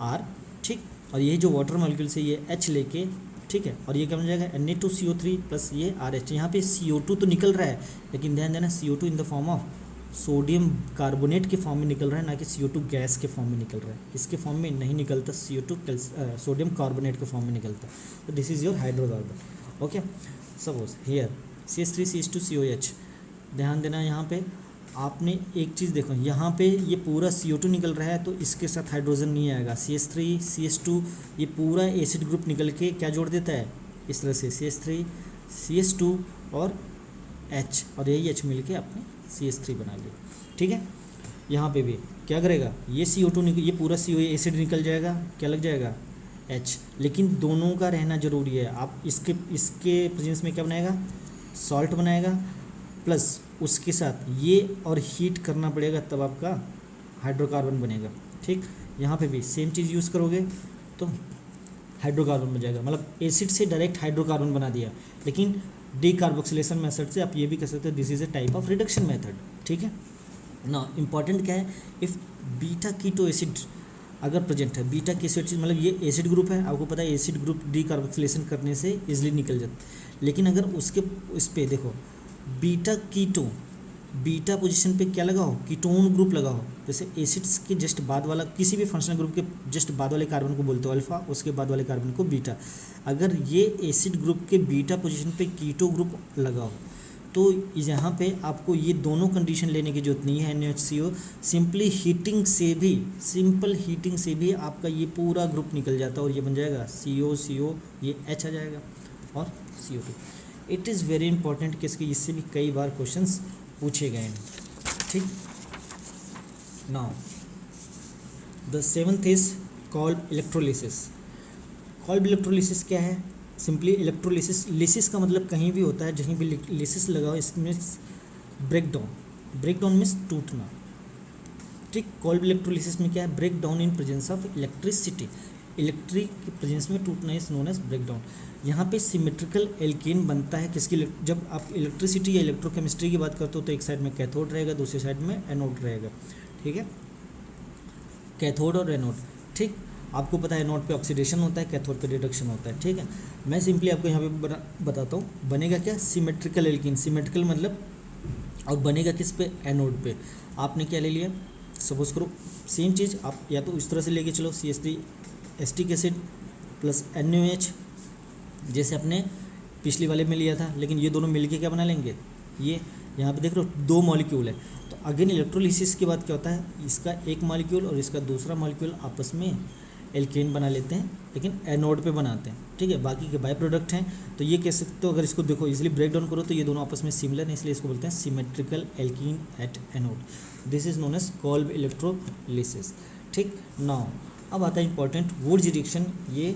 [SPEAKER 1] R, ठीक, और ये जो वाटर मॉलिक्यूल से ये H लेके, ठीक है, और ये क्या बन जाएगा, Na2CO3 प्लस ये RH। यहाँ पे CO2 तो निकल रहा है, लेकिन ध्यान देना CO2 in the form of sodium carbonate के फॉर्म में निकल रहा है, ना कि CO2 गैस के फॉर्म में निकल रहा है। इसके फॉर्म में नहीं निकलता, CO2 सोडियम कार्बोनेट के फॉर्म में निकलता है। तो this is your hydrocarbon. Okay, suppose here CH3CH2COH। ध्यान देना यहाँ पे आपने एक चीज़ देखो, यहाँ पे ये पूरा CO2 निकल रहा है, तो इसके साथ हाइड्रोजन नहीं आएगा। CH3 CH2 ये पूरा एसिड ग्रुप निकल के क्या जोड़ देता है, इस तरह से CH3 CH2 और H, और यही H मिल के आपने CH3 बना लिया, ठीक है। यहाँ पे भी क्या करेगा, ये CO2 निकल, ये पूरा CO एसिड निकल जाएगा, क्या लग जाएगा, H। लेकिन दोनों का रहना ज़रूरी है। आप इसके प्रेजेंस में क्या बनाएगा, सॉल्ट बनाएगा, प्लस उसके साथ ये और हीट करना पड़ेगा, तब आपका हाइड्रोकार्बन बनेगा, ठीक। यहाँ पे भी सेम चीज़ यूज़ करोगे तो हाइड्रोकार्बन बन जाएगा, मतलब एसिड से डायरेक्ट हाइड्रोकार्बन बना दिया। लेकिन डीकार्बोक्सिलेशन मेथड से आप ये भी कह सकते हो, this is a type of reduction method, ठीक है ना। इंपॉर्टेंट क्या है, इफ़ बीटा कीटो एसिड अगर प्रेजेंट है, बीटा की एसिड मतलब ये एसिड ग्रुप है, आपको पता है एसिड ग्रुप डीकार्बोक्सिलेशन करने से इजीली निकल जाता है। लेकिन अगर उसके इस पे देखो बीटा कीटो, बीटा पोजीशन पे क्या लगा हो, कीटोन ग्रुप लगा हो, जैसे एसिड्स के जस्ट बाद वाला किसी भी फंक्शनल ग्रुप के जस्ट बाद वाले कार्बन को बोलते हो अल्फा, उसके बाद वाले कार्बन को बीटा। अगर ये एसिड ग्रुप के बीटा पोजीशन पे कीटो ग्रुप लगा हो, तो यहाँ पे आपको ये दोनों कंडीशन लेने की जरूरत नहीं है NaHCO। सिंपली हीटिंग से भी, सिंपल हीटिंग से भी आपका ये पूरा ग्रुप निकल जाता है और ये बन जाएगा CO ये H आ जाएगा और CO2। It is very important कि इससे भी कई बार क्वेश्चंस पूछे गए हैं, ठीक। Now the seventh is called electrolysis. Called electrolysis क्या है, सिंपली इलेक्ट्रोलिसिस, लिसिस का मतलब कहीं भी होता है, जहीं भी लिसिस लगा हो, इसमें break down, break down means टूटना, ठीक। कोल्ड इलेक्ट्रोलिसिस में क्या है, break down in presence of electricity, electric के प्रेजेंस में टूटना is known as break down. यहाँ पे सिमेट्रिकल एल्केन बनता है किसकी, जब आप इलेक्ट्रिसिटी या इलेक्ट्रोकेमिस्ट्री की बात करते हो तो एक साइड में कैथोड रहेगा, दूसरी साइड में एनोड रहेगा, ठीक है, कैथोड और एनोड, ठीक। आपको पता है एनोड पे ऑक्सीडेशन होता है, कैथोड पे रिडक्शन होता है, ठीक है। मैं सिंपली आपको यहाँ पे बताता हूँ, बनेगा क्या, सिमेट्रिकल एल्कीन, सिमेट्रिकल मतलब, और बनेगा किस पे, एनोड पे। आपने क्या ले लिया, सपोज करो सेम चीज़ आप या तो इस तरह से लेके चलो, CH3 acetic acid plus NaOH, जैसे आपने पिछले वाले में लिया था, लेकिन ये दोनों मिलके क्या बना लेंगे, ये यहाँ पे देख रहे हो 2 मॉलिक्यूल है। तो अगेन इलेक्ट्रोलिसिस के बाद क्या होता है, इसका एक मॉलिक्यूल और इसका दूसरा मॉलिक्यूल आपस में एल्केन बना लेते हैं, लेकिन एनोड पे बनाते हैं, ठीक है। बाकी के बाय प्रोडक्ट हैं, तो ये कह सकते हो, अगर इसको देखो इसलिए ब्रेक डाउन करो तो ये दोनों आपस में सिमिलर हैं, इसलिए इसको बोलते हैं symmetrical alkene at anode. This is known as Kolbe electrolysis, ठीक। नाउ अब आता है इंपॉर्टेंट वुड्स रिएक्शन, ये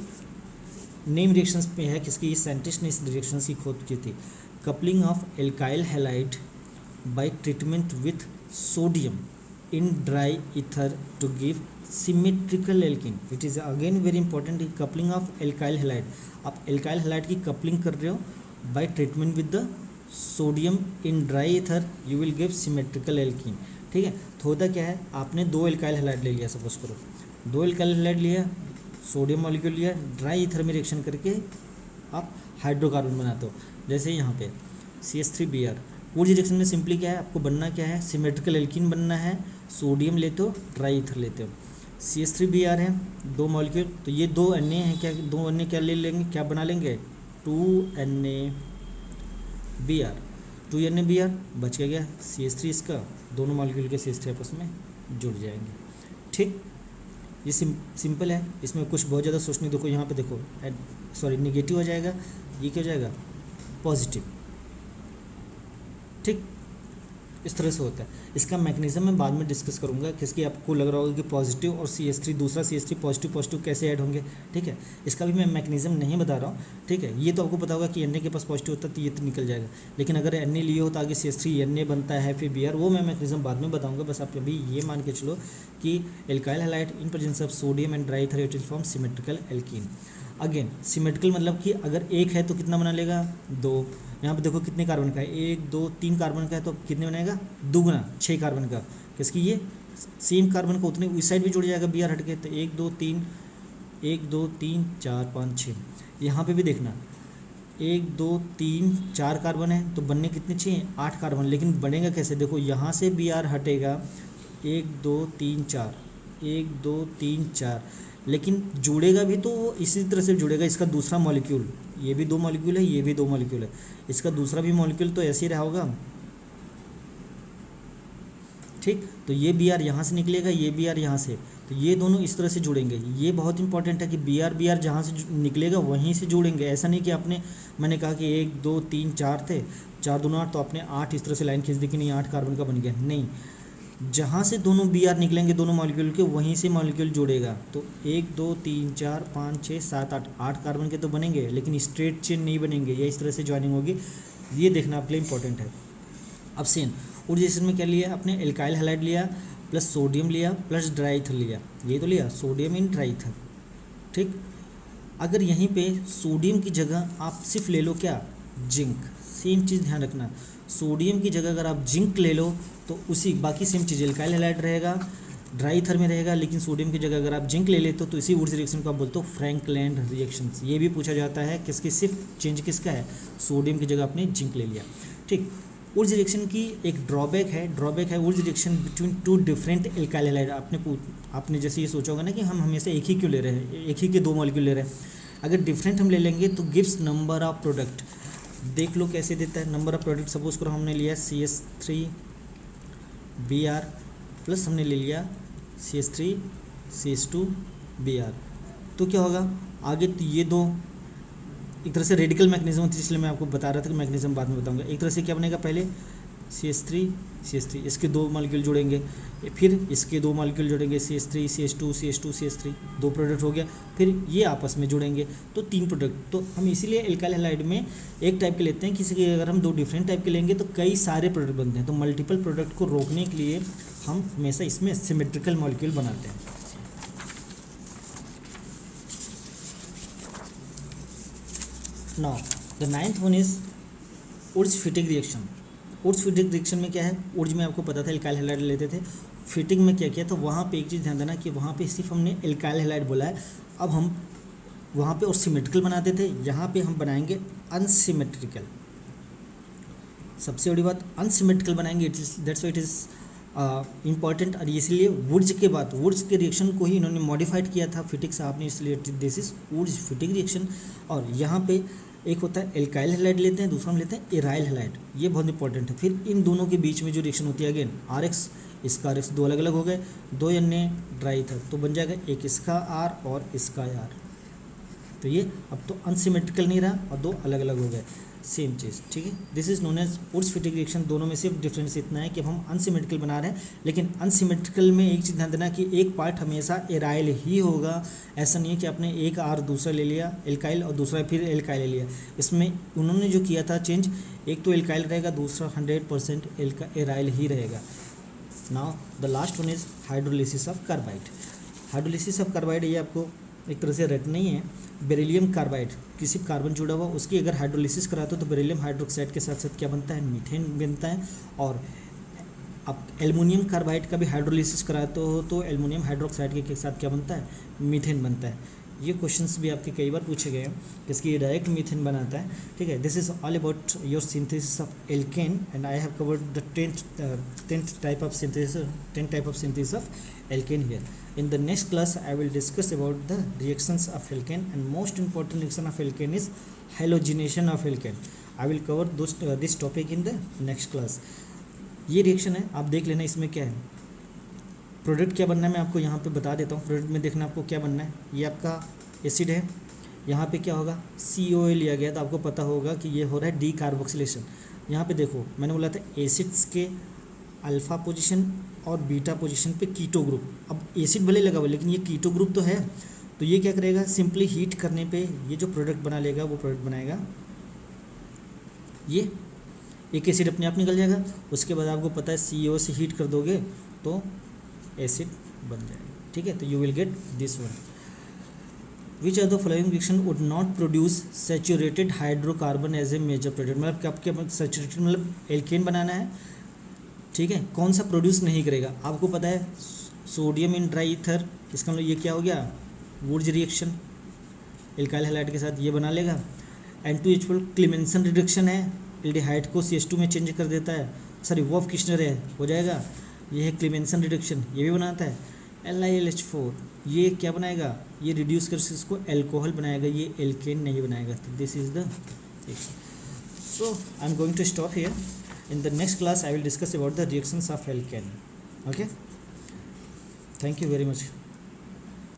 [SPEAKER 1] नेम रिएक्शंस पे है, किसकी, ये साइंटिस्ट ने इस रिएक्शंस की खोज की थी। Coupling of alkyl halide by treatment with sodium in dry ether to give symmetrical alkene. It is again very important, coupling of alkyl halide, आप एल्काइल हैलाइड की कपलिंग कर रहे हो by treatment with the sodium in dry ether, you will give symmetrical alkene, ठीक है। तो होता क्या है, आपने 2 एल्काइल हैलाइड ले लिया, सपोज करो 2 एल्काइल हैलाइड लिया, सोडियम मॉलिक्यूल लिया, ड्राई ईथर में रिएक्शन करके आप हाइड्रोकार्बन बनाते हो, जैसे यहाँ पे CH3Br। वुड्स रिएक्शन में सिंपली क्या है, आपको बनना क्या है, सिमेट्रिकल एल्कीन बनना है, सोडियम लेते हो, ड्राई ईथर लेते हो, CH3Br है 2 मॉलिक्यूल, तो ये 2 Na हैं, क्या 2 Na क्या ले लेंगे, क्या बना लेंगे, 2NaBr, 2NaBr बच गया CH3, इसका दोनों मॉलिक्यूल के CH3 आपस में जुड़ जाएंगे, ठीक। ये सिंपल है, इसमें कुछ बहुत ज़्यादा सोचने, देखो यहाँ पे देखो, सॉरी निगेटिव हो जाएगा, ये क्या हो जाएगा, पॉजिटिव, ठीक। इस तरह से होता है। इसका मैकेनिज्म मैं बाद में डिस्कस करूंगा, किसकी आपको लग रहा होगा कि पॉजिटिव और CH3 दूसरा CH3 पॉजिटिव कैसे ऐड होंगे, ठीक है। इसका भी मैं मैकेनिज्म नहीं बता रहा हूँ, ठीक है। ये तो आपको पता होगा कि Na के पास पॉजिटिव होता है तो ये तो निकल जाएगा, लेकिन अगर Na लिए हो तो आगे CH3 Na बनता है, फिर Br, वो मैं मैकेनिज्म बाद में बताऊँगा। बस आप अभी ये मान के चलो कि alkyl halide in presence of sodium and dry ether it will form symmetrical alkene. Again symmetrical मतलब कि अगर एक है तो कितना बना लेगा, 2। यहाँ पे देखो कितने कार्बन का है, 1 2 3 कार्बन का है, तो कितने बनाएगा, दुगुना 6 कार्बन का, किसकी, ये सेम कार्बन को उतने इस साइड भी जुड़ जाएगा Br हट के, तो 1 2 3 1 2 3 4 5 6। यहाँ पे भी देखना 1 2 3 4 कार्बन है, तो बनने कितने चाहिए, 8 कार्बन, लेकिन बनेगा कैसे, देखो यहाँ से Br हटेगा 1 2 3 4 1 2 3 4, लेकिन जुड़ेगा भी तो इसी तरह से जुड़ेगा, इसका दूसरा मॉलिक्यूल, ये भी 2 मॉलिक्यूल है, ये भी 2 मॉलिक्यूल है, इसका दूसरा भी मॉलिक्यूल तो ऐसे ही रहा होगा, ठीक। तो ये Br यहाँ से निकलेगा, ये Br यहाँ से, तो ये दोनों इस तरह से जुड़ेंगे। ये बहुत इंपॉर्टेंट है कि Br जहाँ से निकलेगा वहीं से जुड़ेंगे, ऐसा नहीं कि आपने, मैंने कहा कि 1 2 3 4 थे, 4 दूना 8, तो आपने 8 इस तरह से लाइन खींच दी कि नहीं 8 कार्बन का बन गया, नहीं, जहाँ से दोनों Br निकलेंगे दोनों मॉलिक्यूल के, वहीं से मॉलिक्यूल जुड़ेगा। तो 1 2 3 4 5 6 7 8 कार्बन के तो बनेंगे, लेकिन स्ट्रेट चेन नहीं बनेंगे, ये इस तरह से ज्वाइनिंग होगी, ये देखना आपके लिए इंपॉर्टेंट है। अब सेम वुड्स रिएक्शन में क्या लिया आपने, एल्काइल हैलाइड लिया प्लस सोडियम लिया प्लस ड्राई ईथर लिया, ये तो लिया सोडियम इन ड्राई ईथर, ठीक। अगर यहीं पे सोडियम की जगह आप सिर्फ ले लो क्या, जिंक, सेम चीज़ ध्यान रखना, सोडियम की जगह अगर आप जिंक ले लो तो उसी बाकी सेम चीज़ एल्काइल हैलाइड रहेगा, ड्राई ईथर में रहेगा, लेकिन सोडियम की जगह अगर आप जिंक ले लेते हो तो इसी वुड्स रिएक्शन को आप बोलते हो फ्रैंकलैंड रिएक्शन। ये भी पूछा जाता है किसकी, सिर्फ चेंज किसका है, सोडियम की जगह आपने जिंक ले लिया, ठीक। वुड्स रिएक्शन की एक ड्रॉबैक है Wurtz reaction between 2 different alkyl halide. आपने जैसे ये सोचा होगा ना कि हम हमेशा एक ही क्यों ले रहे हैं, एक ही के 2 मॉलिक्यूल ले रहे हैं, अगर डिफरेंट हम ले लेंगे तो गिव्स नंबर ऑफ प्रोडक्ट। देख लो कैसे देता है नंबर ऑफ प्रोडक्ट, सपोज करो हमने लिया CH3Br प्लस हमने ले लिया CH3 CH2Br, तो क्या होगा आगे, तो ये 2 एक तरह से रेडिकल मैकेनिज्म होती है, इसलिए मैं आपको बता रहा था कि मैकेनिज्म बाद में बताऊंगा। एक तरह से क्या बनेगा, पहले CH3 इसके 2 मॉलिक्यूल जुड़ेंगे, फिर इसके 2 मॉलिक्यूल जुड़ेंगे, CH3 CH2 CH2 CH3, 2 product हो गया, फिर ये आपस में जुड़ेंगे तो 3 प्रोडक्ट। तो हम इसीलिए एल्काइल हैलाइड में एक टाइप के लेते हैं, किसी के अगर हम 2 डिफरेंट टाइप के लेंगे तो कई सारे प्रोडक्ट बनते हैं। तो मल्टीपल प्रोडक्ट को रोकने के लिए हम हमेशा इसमें सिमेट्रिकल मॉलिक्यूल बनाते हैं। Now the 9th one is Wurtz-Fittig reaction. Wurtz-Fittig reaction में क्या है, उर्ज में आपको पता था एल्काइल हैलाइड लेते थे, फिटिंग में क्या किया, तो वहाँ पे एक चीज़ ध्यान देना कि वहाँ पे सिर्फ हमने एल्काइल हैलाइड बोला है। अब हम वहाँ पे और सिमेट्रिकल बनाते थे, यहाँ पे हम बनाएंगे अनसिमेट्रिकल। सबसे बड़ी बात अनसिमेट्रिकल बनाएंगे, it is that's why it is important. और इसलिए वुड्स के बाद वुड्स के रिएक्शन को ही इन्होंने मॉडिफाइड किया था फिटिक साहब ने, इसलिए this is Wurtz Fittig reaction. और यहाँ पे एक होता है एल्काइल हैलाइड लेते हैं, दूसरा हम लेते हैं एराइल हैलाइड, ये बहुत इंपॉर्टेंट है। फिर इन दोनों के बीच में जो रिएक्शन होती है अगेन RX, इसका RX 2 अलग अलग हो गए, 2 अन्य ड्राई था तो बन जाएगा एक इसका R और इसका R। तो ये अब तो अनसिमेट्रिकल नहीं रहा और 2 अलग अलग हो गए, सेम चीज़, ठीक है। This is known as Wurtz Fittig reaction. दोनों में सिर्फ डिफरेंस इतना है कि अब हम अनसिमेट्रिकल बना रहे हैं, लेकिन अनसिमेट्रिकल में एक चीज़ ध्यान देना कि एक पार्ट हमेशा एराइल ही होगा। ऐसा नहीं है कि आपने एक R दूसरा ले लिया एल्काइल और दूसरा फिर एल्काइल ले लिया। इसमें उन्होंने जो किया था चेंज, एक तो एल्काइल रहेगा, दूसरा 100% एराइल ही रहेगा। Now the last one is hydrolysis of carbide. Hydrolysis of carbide ये आपको एक तरह से रट नहीं है। बेरिलियम कार्बाइड, किसी कार्बन जुड़ा हुआ उसकी अगर हाइड्रोलिसिस कराते हो तो बेरिलियम हाइड्रोक्साइड के साथ साथ क्या बनता है, मीथेन बनता है। और आप एल्युमिनियम कार्बाइड का भी हाइड्रोलिसिस कराते हो तो एल्युमिनियम हाइड्रोक्साइड के साथ क्या बनता है, मीथेन बनता है। ये क्वेश्चंस भी आपके कई बार पूछे गए हैं, इसकी डायरेक्ट मीथेन बनाता है, ठीक है। This is all about your synthesis of alkene and I have covered the 10th type of synthesis of alkene here. In the next class I will discuss about the reactions of alkane, and most important reaction of alkane is halogenation of alkane. I will cover this topic in the next class. ये reaction है, आप देख लेना इसमें क्या है, product क्या बनना है मैं आपको यहाँ पे बता देता हूँ। प्रोडक्ट में देखना आपको क्या बनना है, ये आपका एसिड है, यहाँ पे क्या होगा COA लिया गया, तो आपको पता होगा कि ये हो रहा है डीकार्बोक्सिलेशन। यहाँ पे देखो मैंने बोला था एसिड्स के अल्फा पोजीशन और बीटा पोजीशन पे कीटो ग्रुप। अब एसिड भले लगा हुआ लेकिन ये कीटो ग्रुप तो है, तो ये क्या करेगा, सिंपली हीट करने पे ये जो प्रोडक्ट बना लेगा वो प्रोडक्ट बनाएगा, ये एक एसिड अपने आप निकल जाएगा। उसके बाद आपको पता है CO से हीट कर दोगे तो एसिड बन जाएगा, ठीक है। तो you will get this one. Which are the following reaction would not produce saturated hydrocarbon as a major product. मतलब आपके सैचुरेटेड मतलब एल्केन बनाना है, ठीक है, कौन सा प्रोड्यूस नहीं करेगा, आपको पता है सोडियम इन ड्राई ईथर, इसका मतलब ये क्या हो गया, वुड्स रिएक्शन एल्काइल हैलाइड के साथ ये बना लेगा। N2H4 क्लेमेंसन रिडक्शन है, एल्डिहाइड को CH2 में चेंज कर देता है, सॉरी वॉफ किश्नर है हो जाएगा, ये है क्लेमेंसन रिडक्शन, ये भी बनाता है। LiLH4 ये क्या बनाएगा, ये रिड्यूस कर इसको एल्कोहल बनाएगा, ये एल्केन नहीं बनाएगा। तो this is the reaction. So I am going to stop here. In the next class I will discuss about the reactions of alkane. Okay, thank you very much.